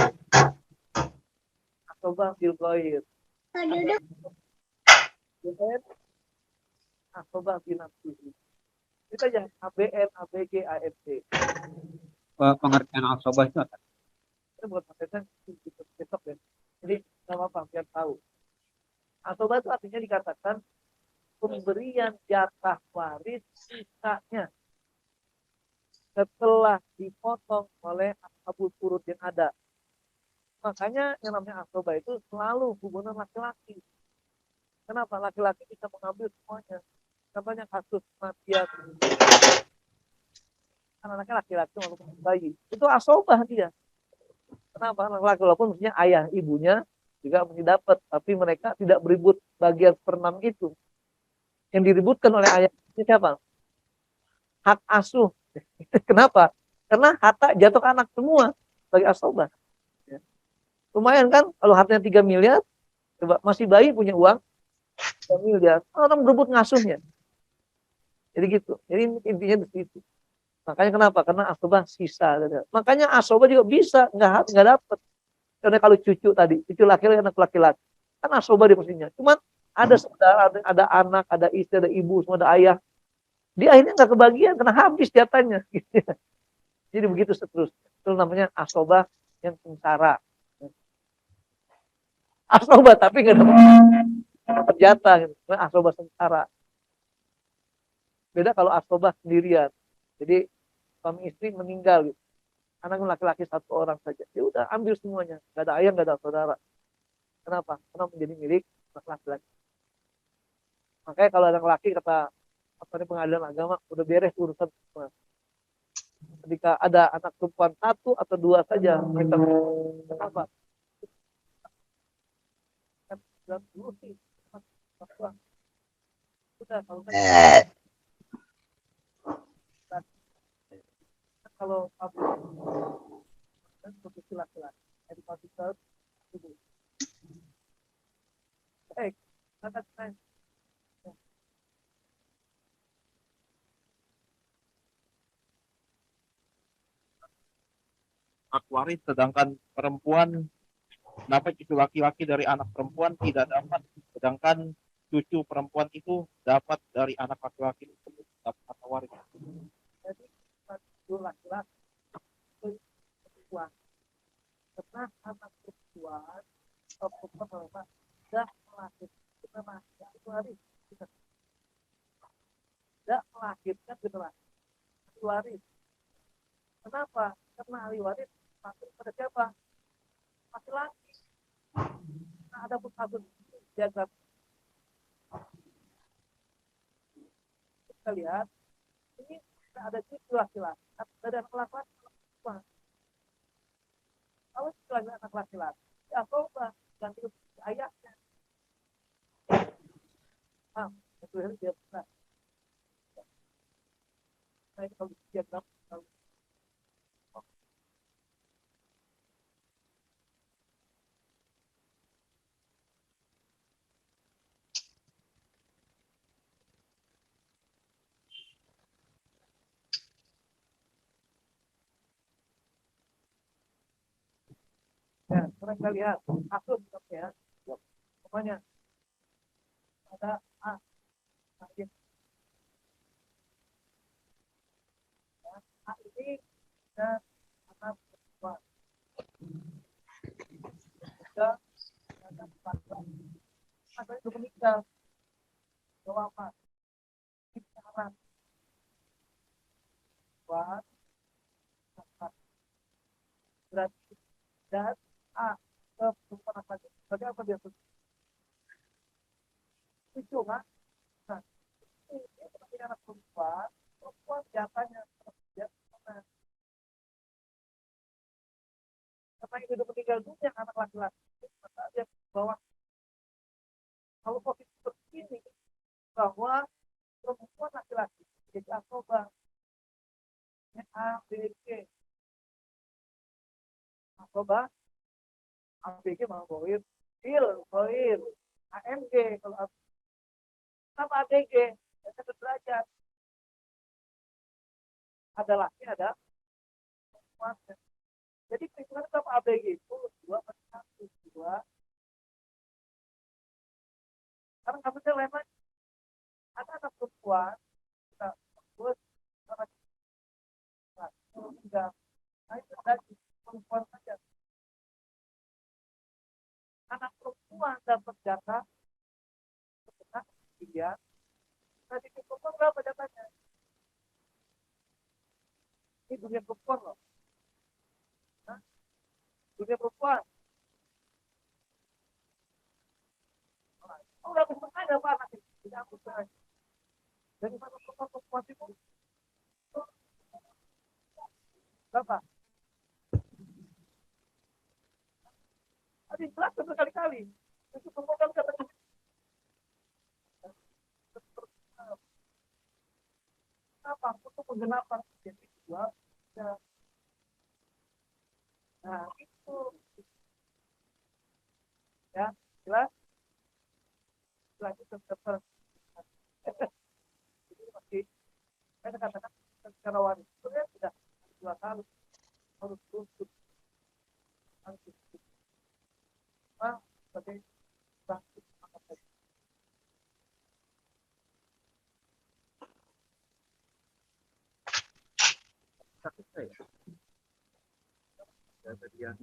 [SPEAKER 2] Asoba bil boy. Asoba binafsi. Kita yang ABN, ABG, AMG.
[SPEAKER 4] Pengertian asobah itu apa?
[SPEAKER 2] Itu buat pengertian besok ya. Jadi nggak apa-apa biar tahu. Asobah itu artinya dikatakan pemberian jatah waris sisanya setelah dipotong oleh ashabul furud yang ada. Makanya yang namanya asoba itu selalu hubungan laki-laki. Kenapa? Laki-laki bisa mengambil semuanya. Contohnya kasus kematian anak-anaknya laki-laki walaupun bayi. Itu asobah dia. Kenapa? Laki-laki walaupun maksudnya ayah, ibunya juga mesti dapat. Tapi mereka tidak beribut bagian seperenam itu. Yang diributkan oleh ayah ini siapa? Hak asuh. Kenapa? Karena harta jatuh ke anak semua sebagai asobah. Ya. Lumayan kan kalau hartanya 3 miliar, coba masih bayi punya uang 3 miliar, orang berebut ngasuhnya. Jadi gitu. Jadi intinya di situ. Makanya kenapa? Karena asobah sisa. Makanya asobah juga bisa, nggak dapat. Karena kalau cucu tadi, cucu laki-laki, anak laki-laki, kan asobah di posisinya. Cuman ada saudara, ada anak, ada istri, ada ibu, semua ada ayah. Dia akhirnya nggak kebagian, karena habis jatahnya. Jadi begitu seterusnya. Itu namanya asobah yang sengsara. Asobah tapi nggak dapat jatah. Gitu. Asobah sengsara. Beda kalau asobah sendirian. Jadi suami istri meninggal gitu. Anak laki-laki 1 orang saja. Ya udah ambil semuanya. Gak ada ayah, gak ada saudara. Kenapa? Karena menjadi milik laki-laki. Makanya kalau ada laki kata apa nih pengadilan agama udah beres urusan semua. Ketika ada anak perempuan 1 atau 2 saja mereka kenapa? Kan bilang dulu sih. Udah kalau kalau dan posisi laki-laki. Jadi posisi itu. Kata saya
[SPEAKER 5] hak waris, sedangkan perempuan dapat cucu laki-laki dari anak perempuan tidak dapat, sedangkan cucu perempuan itu dapat dari anak laki-laki tersebut dapat hak waris.
[SPEAKER 2] jadi itu laki-laki perempuan. Karena anak perempuan atau perempuan sudah melahirkan itu hari tidak melahirkan generasi waris. Kenapa? Karena ahli waris masuk pada siapa? Laki-laki. Nah, ada pun kasus diagram kita lihat ini ada cucu laki-laki, ada anak laki-laki. Kalau lagi anak laki-laki, ya coba ganti ayahnya. Itu dia benar. Saya kalau diagram ya, mereka lihat kasus ya, pokoknya ada A ini dan anak perempuan juga ada ada itu meninggal wafat sekarang buat berarti dan ke perempuan saja. Berarti apa dia tuh? Itu kan? Nah, ini seperti anak perempuan jatahnya dia karena itu udah meninggal dunia anak laki-laki maka dia bawa kalau posisi seperti ini bahwa perempuan laki-laki jadi asoba A, B, C asoba A, B, G mau boir boir AMG kalau sama ABG ada derajat ada laki ada perempuan jadi perhitungan sama ABG itu 2/1 karena kasusnya lain lagi ada anak perempuan kita sebut tidak nah itu ada perempuan saja anak perempuan dapat jatah sebesar dia nanti perempuan berapa jatahnya ini dunia perempuan loh dunia perempuan udah aku sengaja Pak anak itu. Tidak aku sengaja. Dari mana perempuan itu? Berapa? Tadi jelaskan berkali-kali. Itu perempuan kata apa? Untuk penggenapan jadi dua. Nah, itu ya, jelas. Jelas itu tetap. Jadi masih saya katakan secara waris itu ya sudah 2 kali harus tutup harus tutup. Nah, sebagai bangkit maka saja.
[SPEAKER 5] Sakit saya. Ya, tadi yang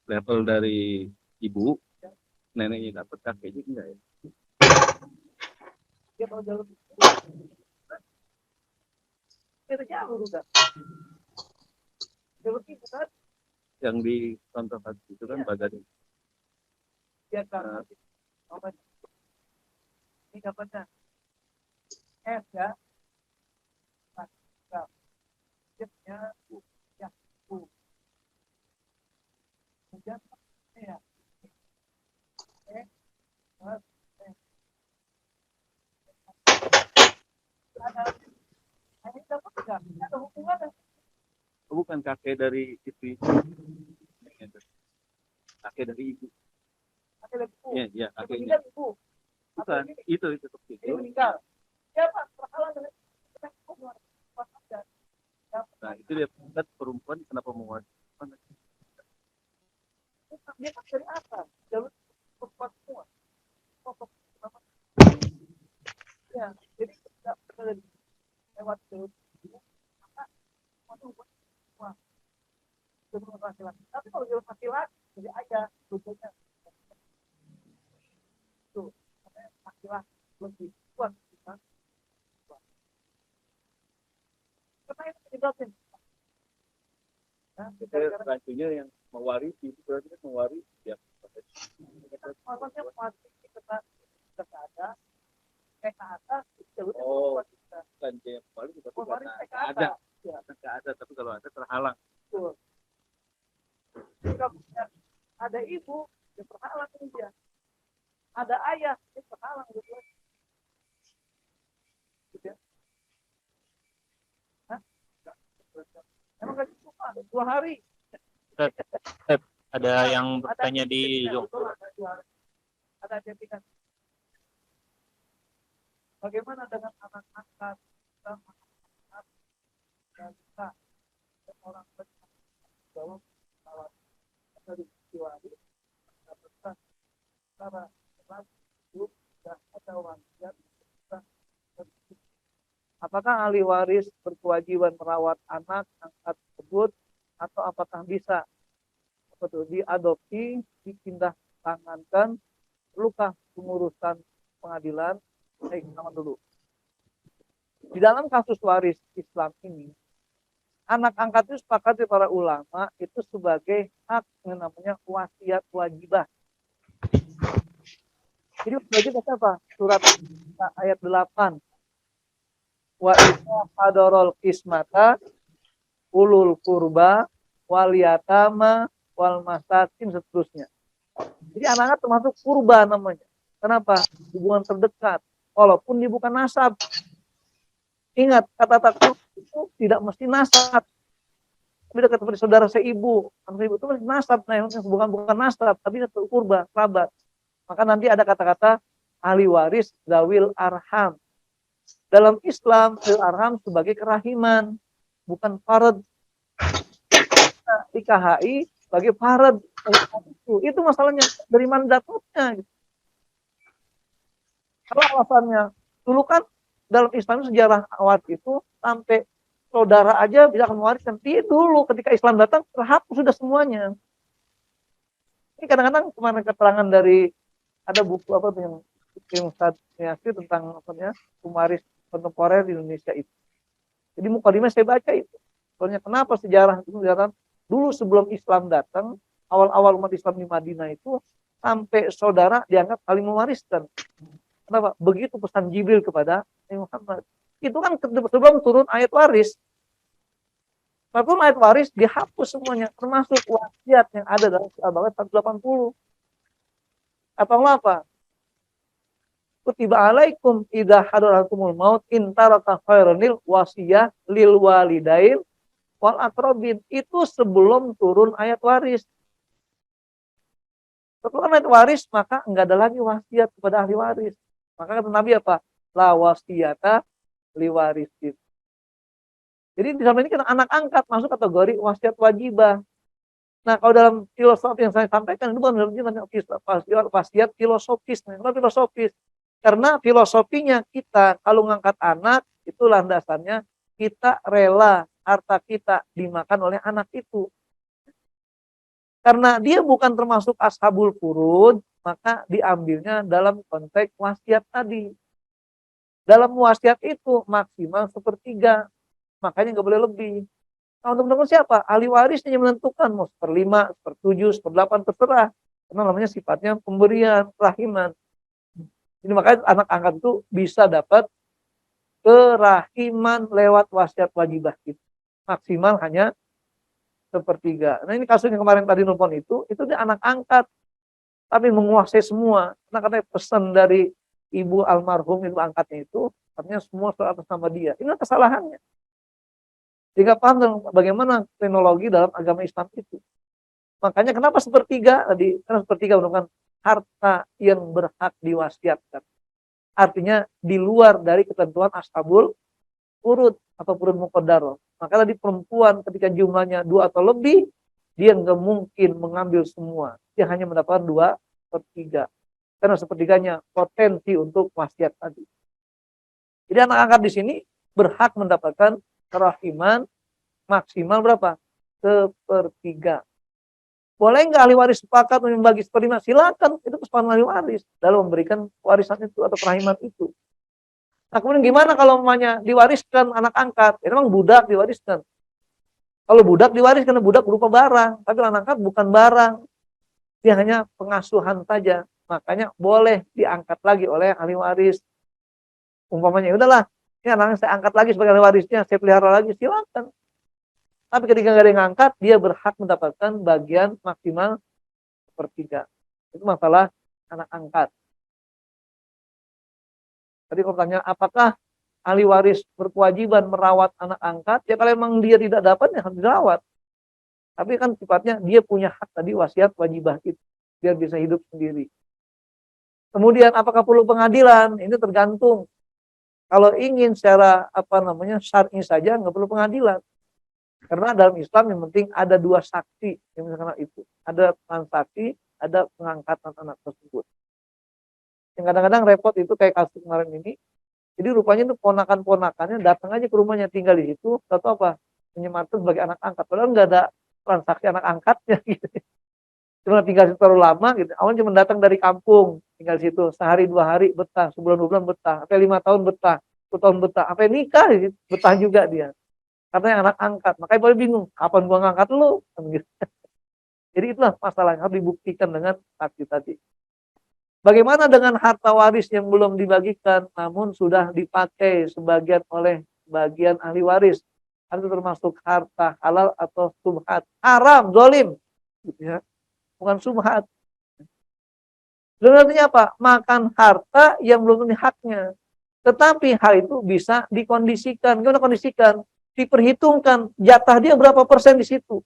[SPEAKER 5] level dari ibu, neneknya dapat, kakeknya enggak ya?
[SPEAKER 2] Dia kalau jalur itu jauh udah. Jalur itu kan
[SPEAKER 5] Yang di contoh tadi itu kan
[SPEAKER 2] Iya.
[SPEAKER 5] badan
[SPEAKER 2] dia kan apa ini dapatnya F ya. Nah, ya. Dia U ya U. Kemudian ya. Mas, ada ini dapat enggak? Ada hubungan
[SPEAKER 5] bukan kakek dari istri, kakek dari ibu.
[SPEAKER 2] ada lagi U.
[SPEAKER 5] Iya, iya,
[SPEAKER 2] Yang
[SPEAKER 5] kakeknya.
[SPEAKER 2] meninggal Ibu.
[SPEAKER 5] Bukan, itu
[SPEAKER 2] Ini
[SPEAKER 5] itu.
[SPEAKER 2] meninggal. Siapa? Terhalang dengan
[SPEAKER 5] Nah, itu dia lihat perempuan kenapa menguasai.
[SPEAKER 2] dia kan dari atas. Jalur perempuan semua. Ya, jadi tidak pernah lewat jalur maka semua jalur laki-laki. Tapi kalau jalur laki-laki jadi ayah tujuannya itu laki-laki lebih kuat kita. Karena itu menyebabkan
[SPEAKER 5] Rancunya yang mewarisi itu berarti kan mewarisi ya.
[SPEAKER 2] maksudnya mati kita ada ke atas jalurnya
[SPEAKER 5] Oh,
[SPEAKER 2] kuat kita.
[SPEAKER 5] bukan yang mewarisi tapi
[SPEAKER 2] Mewarisi
[SPEAKER 5] karena
[SPEAKER 2] ke
[SPEAKER 5] ada,
[SPEAKER 2] atas. Ya,
[SPEAKER 5] nggak ada tapi kalau ada terhalang.
[SPEAKER 2] betul. Jika ada ibu, dia terhalang ini dia. Ada ayah, dia terhalang gitu. Gitu ya. Hah? Emang gak gitu, Pak? 2 hari.
[SPEAKER 6] Ada yang bertanya di Zoom.
[SPEAKER 2] Ada jadikan. Bagaimana dengan anak angkat dan anak dan kita dan orang bertanggung jawab dari diwali besar cara jelas dan ada wasiat. Apakah ahli waris berkewajiban merawat anak angkat tersebut atau apakah bisa diadopsi, dipindah tangankan, perlukah pengurusan pengadilan? Baik, sama dulu. Di dalam kasus waris Islam ini, anak angkat itu sepakat para ulama itu sebagai hak yang namanya wasiat wajibah. Jadi wajib apa? Surat ayat 8. Wa idza hadarul qismata ulul qurba wal yatama wal masakin seterusnya. Jadi anak-anak termasuk kurba namanya. Kenapa? Hubungan terdekat. Walaupun dia bukan nasab. Ingat, kata takluk itu tidak mesti nasab. Beda seperti saudara seibu. Ibu itu masih nasab. Nah, bukan nasab, tapi itu kurba, kerabat. Maka nanti ada kata-kata ahli waris zawil arham. Dalam Islam, zawil arham sebagai kerahiman. Bukan farad. Di KHI sebagai farad. Itu masalahnya dari mana dapatnya. Kalau alasannya, dulu kan dalam Islam sejarah awal itu sampai saudara aja bisa mewariskan. Tidak dulu ketika Islam datang terhapus sudah semuanya. Ini kadang-kadang kemarin keterangan dari ada buku apa yang Ustaz Yasir tentang pewaris kontemporer di Indonesia itu. Jadi mukadimah saya baca itu. Soalnya kenapa sejarah itu dulu sebelum Islam datang, awal-awal umat Islam di Madinah itu sampai saudara dianggap saling mewariskan. Kenapa? Begitu pesan Jibril kepada Nabi Muhammad. Itu kan sebelum turun ayat waris. Sebelum ayat waris dihapus semuanya, termasuk wasiat yang ada dalam Al-Baqarah 180. Atau apa? Kutiba alaikum idza hadarakumul maut in taraka khairanil wasiyah lil walidain wal aqrabin. Itu sebelum turun ayat waris. Setelah ayat waris maka enggak ada lagi wasiat kepada ahli waris. Maka kata Nabi apa? La wasiyata li warisin. Jadi di zaman ini kan anak angkat masuk kategori wasiat wajibah. Nah, kalau dalam filosofi yang saya sampaikan itu bukan wasiat filosofis. Kenapa filosofis? Karena filosofinya kita kalau ngangkat anak itu landasannya kita rela harta kita dimakan oleh anak itu. Karena dia bukan termasuk ashabul furud, maka diambilnya dalam konteks wasiat tadi. Dalam wasiat itu maksimal 1/3, makanya nggak boleh lebih. Nah, untuk menentukan siapa? Ahli warisnya yang menentukan, mau 1/5, 1/7, 1/8, terserah. Karena namanya sifatnya pemberian, rahiman. Jadi makanya anak angkat itu bisa dapat kerahiman lewat wasiat wajibah itu. Maksimal hanya 1/3. Nah ini kasus yang kemarin tadi nelfon itu dia anak angkat. Tapi menguasai semua. Karena katanya pesan dari ibu almarhum, ibu angkatnya itu, artinya semua soal atas nama dia. Ini kesalahannya. Sehingga paham bagaimana teknologi dalam agama Islam itu. Makanya kenapa 1/3 tadi? Karena 1/3 merupakan harta yang berhak diwasiatkan. Artinya di luar dari ketentuan ashabul furud atau furud muqaddarah. Maka tadi perempuan ketika jumlahnya 2 atau lebih, dia nggak mungkin mengambil semua. Dia hanya mendapatkan 2/3. Karena 1/3-nya potensi untuk wasiat tadi. Jadi anak angkat di sini berhak mendapatkan kerahiman maksimal berapa? 1/3. Boleh nggak ahli waris sepakat membagi 1/5? Silakan, itu kesepakatan ahli waris dalam memberikan warisan itu atau kerahiman itu. Nah kemudian gimana kalau namanya diwariskan anak angkat? Ya, memang budak diwariskan. Kalau budak diwariskan, budak berupa barang, tapi anak angkat bukan barang. Dia hanya pengasuhan saja. Makanya boleh diangkat lagi oleh ahli waris. Umpamanya, udahlah, ini anaknya saya angkat lagi sebagai ahli warisnya, saya pelihara lagi, silakan. Tapi ketika nggak ada yang ngangkat, dia berhak mendapatkan bagian maksimal 1/3. Itu masalah anak angkat. Tadi kalau tanya, apakah ahli waris berkewajiban merawat anak angkat? Ya kalau memang dia tidak dapat, ya harus dirawat. Tapi kan sifatnya dia punya hak tadi wasiat wajibah itu. Biar bisa hidup sendiri. Kemudian apakah perlu pengadilan? Ini tergantung. Kalau ingin secara syar'i saja nggak perlu pengadilan. Karena dalam Islam yang penting ada 2 saksi yang misalkan itu. Ada transaksi, ada pengangkatan anak tersebut. Yang kadang-kadang repot itu kayak kasus kemarin ini. Jadi rupanya itu ponakan-ponakannya datang aja ke rumahnya, tinggal di situ, atau apa? Menyematkan sebagai anak angkat. Padahal nggak ada transaksi anak angkatnya gitu. Cuma tinggal situ terlalu lama gitu. Awalnya cuma datang dari kampung, tinggal di situ sehari 2 hari betah, sebulan 2 bulan betah, sampai 5 tahun betah, 10 tahun betah, sampai nikah gitu, betah juga dia. Karena yang anak angkat, makanya boleh bingung, kapan gua ngangkat lu? Gitu. Jadi itulah masalah yang harus dibuktikan dengan saksi tadi. Bagaimana dengan harta waris yang belum dibagikan, namun sudah dipakai sebagian oleh bagian ahli waris? Itu termasuk harta halal atau subhat? Haram, zalim. Gitu ya. Bukan subhat. Artinya apa? Makan harta yang belum tentu haknya. Tetapi hal itu bisa dikondisikan. Gimana kondisikan? Diperhitungkan jatah dia berapa persen di situ.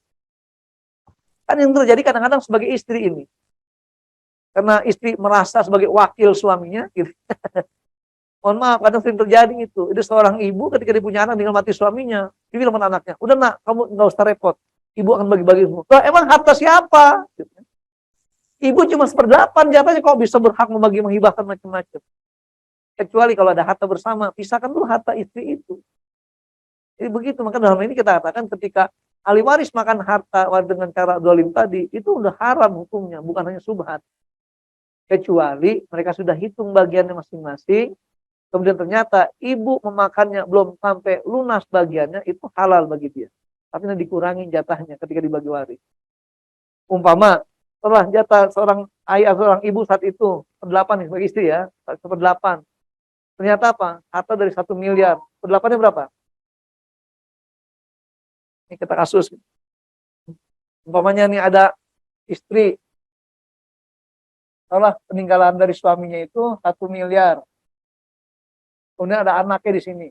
[SPEAKER 2] Kan yang terjadi kadang-kadang sebagai istri ini. Karena istri merasa sebagai wakil suaminya. Gitu. Mohon maaf, kadang sering terjadi itu. Itu seorang ibu ketika dia punya anak tinggal mati suaminya. Dia bilang sama anaknya, udah nak, kamu nggak usah repot. Ibu akan bagi-bagi semua. Lah, emang harta siapa? Gitu. Ibu cuma 1/8 jatahnya kok bisa berhak membagi menghibahkan macam-macam. Kecuali kalau ada harta bersama, pisahkan dulu harta istri itu. Jadi begitu, maka dalam ini kita katakan ketika ahli waris makan harta dengan cara zalim tadi, itu udah haram hukumnya, bukan hanya subhat. Kecuali mereka sudah hitung bagiannya masing-masing, kemudian ternyata ibu memakannya belum sampai lunas bagiannya, itu halal bagi dia. Tapi dikurangi jatahnya ketika dibagi waris. Umpama, setelah jatah seorang ayah, seorang ibu saat itu, 1/8 nih sebagai istri ya, 1/8. Ternyata apa? Harta dari 1 miliar. 1/8-nya berapa? Ini kita kasus. Umpamanya nih ada istri, setelah peninggalan dari suaminya itu 1 miliar. Kemudian ada anaknya di sini.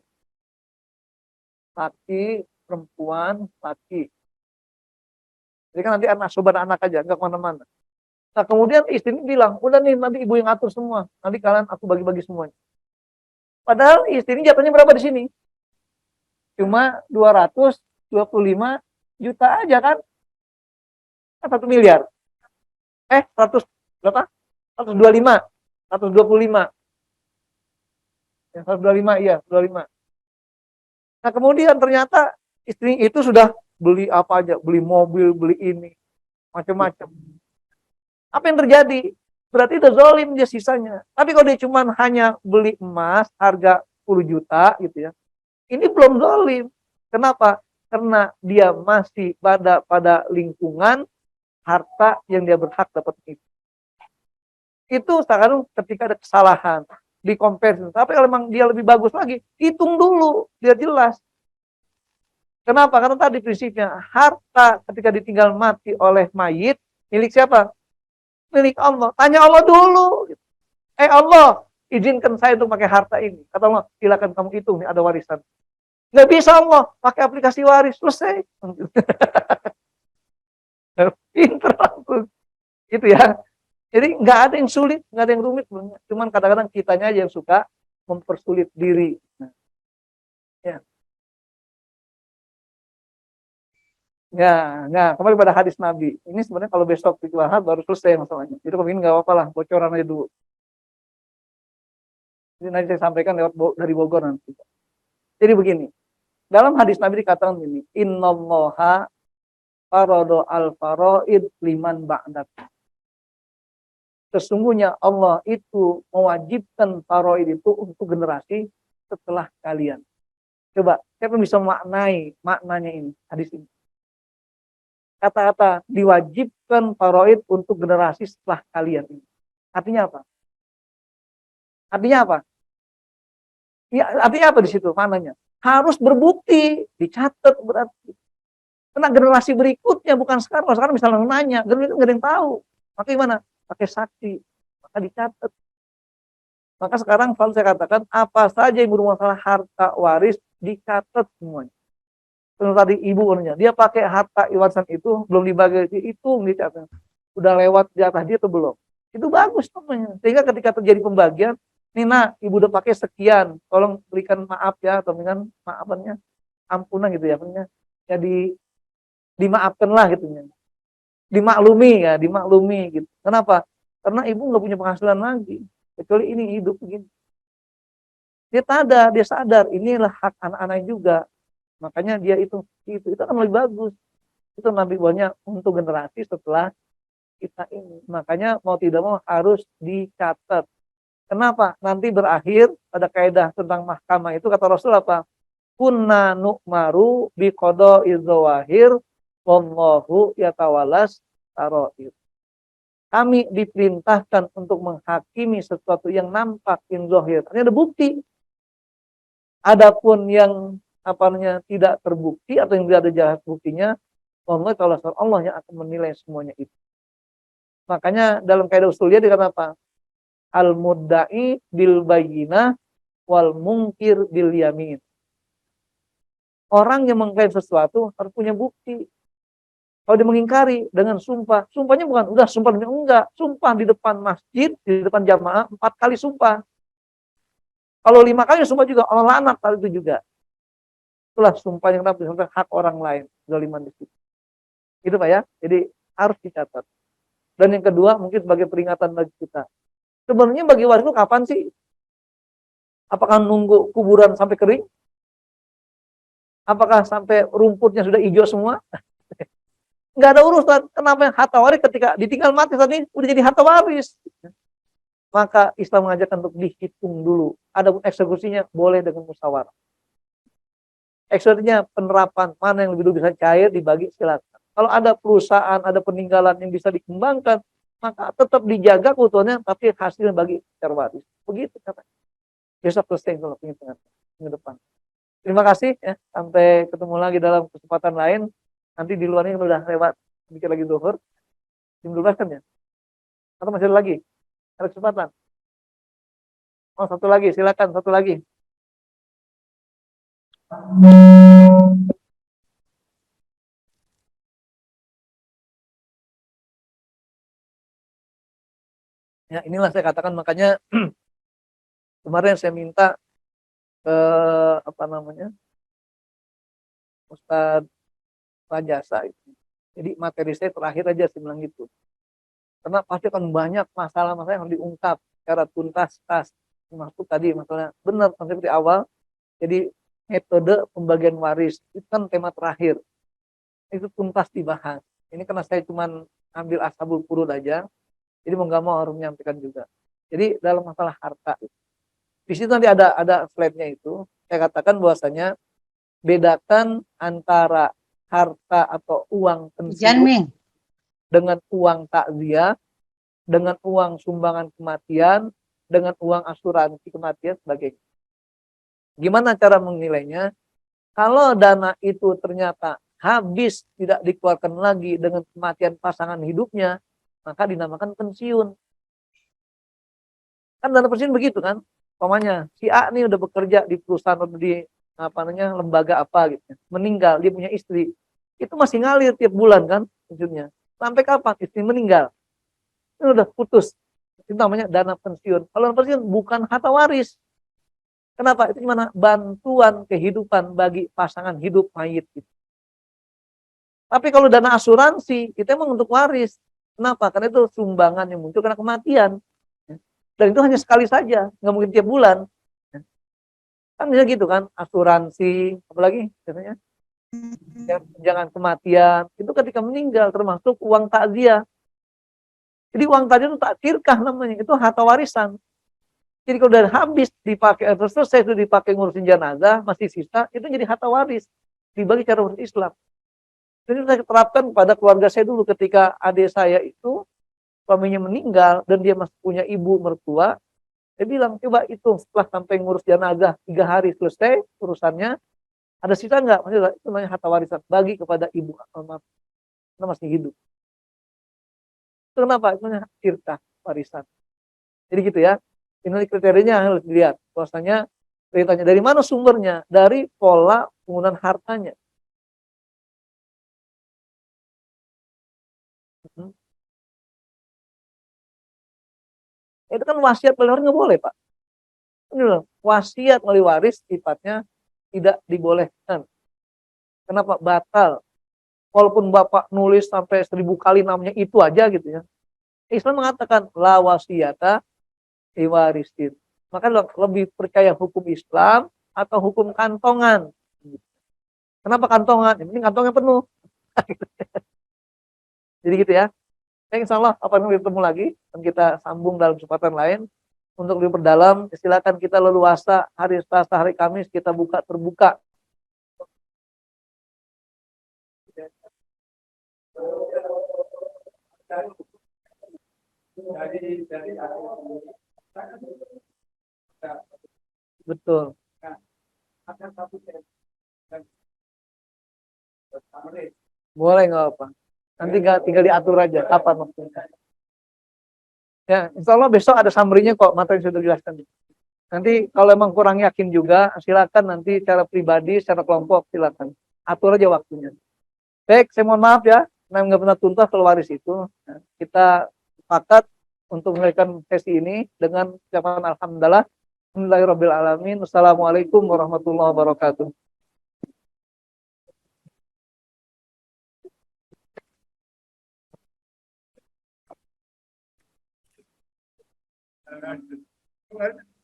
[SPEAKER 2] Laki, perempuan, laki. Jadi kan nanti anak sobat anak aja, nggak kemana-mana. Nah kemudian istri ini bilang, udah nih nanti ibu yang atur semua. Nanti kalian aku bagi-bagi semuanya. Padahal istri ini jatuhnya berapa di sini? Cuma 225 juta aja kan? 1 miliar. 100 berapa? 125. 125. Ya, 125, iya, 125. Nah kemudian ternyata istri itu sudah beli apa aja, beli mobil, beli ini, macam-macam. Apa yang terjadi? Berarti itu zalim dia sisanya. Tapi kalau dia cuma hanya beli emas harga 10 juta gitu ya, ini belum zalim. Kenapa? Karena dia masih pada lingkungan harta yang dia berhak dapat itu. Itu sekarang ketika ada kesalahan, di-compare. Tapi kalau memang dia lebih bagus lagi, hitung dulu, biar jelas. Kenapa? Karena tadi prinsipnya, harta ketika ditinggal mati oleh mayit, milik siapa? Milik Allah. Tanya Allah dulu. Allah, izinkan saya untuk pakai harta ini. Kata Allah, silakan kamu hitung, nih ada warisan. Nggak bisa Allah, pakai aplikasi waris. Selesai. Pinter langsung. Gitu ya. Jadi nggak ada yang sulit, nggak ada yang rumit. Cuman kadang-kadang kitanya aja yang suka mempersulit diri. Nah, ya. Nggak. Kembali pada hadis Nabi. Ini sebenarnya kalau besok dibahas baru selesai masalahnya. Jadi kalau ini nggak apa-apa lah, bocoran aja dulu. Jadi nanti saya sampaikan lewat dari Bogor nanti. Jadi begini, dalam hadis Nabi dikatakan begini, Innallaha farada al-faraid liman ba'dakum. Sesungguhnya Allah itu mewajibkan faraid itu untuk generasi setelah kalian. Coba, siapa bisa maknanya ini, hadis ini? Kata-kata diwajibkan faraid untuk generasi setelah kalian ini. Artinya apa? Artinya apa? Ya, artinya apa di situ? Mananya? Harus berbukti, dicatat berarti. Karena generasi berikutnya bukan sekarang. Sekarang misalnya nanya, generasi itu nggak ada yang tahu. Maka gimana? Pakai saksi, maka dicatat. Maka sekarang selalu saya katakan, apa saja yang bermasalah harta waris, dicatat semuanya. Seperti tadi ibu orangnya, dia pakai harta warisan itu, belum dibagi, itu dicatat. Udah lewat jatah dia atau belum? Itu bagus namanya. Sehingga ketika terjadi pembagian, Nina, ibu udah pakai sekian, tolong berikan maaf ya, atau dengan maafannya, ampunan gitu ya, ya dimaafkanlah gitu ya. Dimaklumi gitu. Kenapa? Karena ibu nggak punya penghasilan lagi, kecuali ini hidup begini. Dia sadar inilah hak anak-anak juga. Makanya dia itu akan lebih bagus. Itu Nabi banyak untuk generasi setelah kita ini. Makanya mau tidak mau harus dicatat. Kenapa? Nanti berakhir pada kaidah tentang mahkamah itu kata Rasul apa? Kunna nu'maru biqada'iz zawahir wallahu yatawalas sarair. Kami diperintahkan untuk menghakimi sesuatu yang nampak in zahir. Ini ada bukti. Adapun yang tidak terbukti atau yang tidak ada jahat buktinya, Allah yang akan menilai semuanya itu. Makanya dalam kaidah usuliyah dikatakan apa? Al-mudda'i bil bayyinah wal mungkir bil yamin. Orang yang mengklaim sesuatu harus punya bukti. Kalau dia mengingkari dengan sumpah, sumpahnya bukan udah sumpah demi enggak, sumpah di depan masjid, di depan jamaah 4 kali sumpah. Kalau 5 kali sumpah juga Allah laknat kali itu juga. Itulah sumpah yang sampai hak orang lain, zaliman di situ. Itu Pak ya. Jadi harus dicatat. Dan yang kedua mungkin sebagai peringatan bagi kita. Sebenarnya bagi waris itu kapan sih? Apakah nunggu kuburan sampai kering? Apakah sampai rumputnya sudah hijau semua? Nggak ada urusan. Kenapa harta waris ketika ditinggal mati saat ini udah jadi harta waris? Maka Islam mengajarkan untuk dihitung dulu. Adapun eksekusinya boleh dengan musyawarah. Eksekusinya penerapan mana yang lebih dulu bisa cair dibagi silakan. Kalau ada perusahaan, ada peninggalan yang bisa dikembangkan, maka tetap dijaga keutuhannya, tapi hasilnya bagi secara waris. Begitu katanya. Besok selesai kalau penghitungan minggu depan. Terima kasih ya. Sampai ketemu lagi dalam kesempatan lain. Nanti di luarnya udah lewat sedikit lagi zuhur. Jam 12 kan ya? Atau masih ada lagi? Ada kesempatan? Oh, satu lagi. Silakan satu lagi. Ya, inilah saya katakan makanya kemarin saya minta ke apa namanya? Ustadz Rajasa itu. Jadi materi saya terakhir aja saya bilang gitu. Karena pasti akan banyak masalah-masalah yang harus diungkap secara tuntas. Masuk tadi masalah benar konsep di awal. Jadi metode pembagian waris itu kan tema terakhir. Itu tuntas dibahas. Ini karena saya cuma ambil ashabul furud aja. Jadi mau nggak mau harus menyampaikan juga. Jadi dalam masalah harta, di situ nanti ada slide-nya itu. Saya katakan bahwasanya bedakan antara harta atau uang pensiun dengan uang takziah, dengan uang sumbangan kematian, dengan uang asuransi kematian sebagainya. Gimana cara menilainya? Kalau dana itu ternyata habis tidak dikeluarkan lagi dengan kematian pasangan hidupnya, maka dinamakan pensiun. Kan dana pensiun begitu kan? Pokoknya si A nih udah bekerja di perusahaan atau di apa namanya lembaga apa gitu, meninggal, dia punya istri, itu masih ngalir tiap bulan kan pensiunnya. Sampai kapan istri meninggal? Itu udah putus. Itu namanya dana pensiun. Kalau dana pensiun bukan harta waris. Kenapa? Itu gimana? Bantuan kehidupan bagi pasangan hidup mayit. Gitu. Tapi kalau dana asuransi, itu emang untuk waris. Kenapa? Karena itu sumbangan yang muncul karena kematian. Dan itu hanya sekali saja, nggak mungkin tiap bulan. Kan bisa gitu kan, asuransi, apalagi biasanya, jangan kematian, itu ketika meninggal termasuk uang takziah. Jadi uang takziah itu takdirkah namanya, itu harta warisan. Jadi kalau udah habis dipakai atau selesai itu dipakai ngurusin jenazah, masih sisa, itu jadi harta waris. Dibagi cara urus Islam. Jadi saya terapkan pada keluarga saya dulu ketika adik saya itu suaminya meninggal dan dia masih punya ibu mertua. Saya bilang, coba itu setelah sampai ngurus jenazah 3 hari selesai urusannya, ada sisa nggak? Maksudnya itu namanya harta warisan. Bagi kepada ibu almarhum. Karena masih hidup. Itu kenapa? Itu namanya tirkah warisan. Jadi gitu ya. Ini kriterianya harus dilihat. Bahwasanya ceritanya dari mana sumbernya? Dari pola penggunaan hartanya. Itu kan wasiat melalui waris nggak boleh, Pak. Ini loh, wasiat melalui waris sifatnya tidak dibolehkan. Kenapa? Batal. Walaupun Bapak nulis sampai 1000 kali namanya itu aja gitu ya. Islam mengatakan la wasiyata diwarisin. Maka lebih percaya hukum Islam atau hukum kantongan. Kenapa kantongan? Yang penting kantongnya penuh. Jadi gitu ya. Insya Allah apa yang bertemu lagi dan kita sambung dalam kesempatan lain untuk lebih perdalam. Silakan kita leluasa hari Selasa, hari Kamis kita buka terbuka. Betul. Boleh nggak apa? Nanti tinggal diatur aja kapan waktunya. Ya, insya Allah besok ada summary-nya kok, materi yang sudah dijelaskan. Nanti kalau emang kurang yakin juga, silakan nanti secara pribadi, secara kelompok, silakan. Atur aja waktunya. Baik, saya mohon maaf ya, karena nggak pernah tuntas kalau waris itu. Nah, kita sepakat untuk mengakhiri sesi ini dengan ucapan alhamdulillah. Alhamdulillahirrahmanirrahim. Wassalamualaikum warahmatullahi wabarakatuh. Thank you.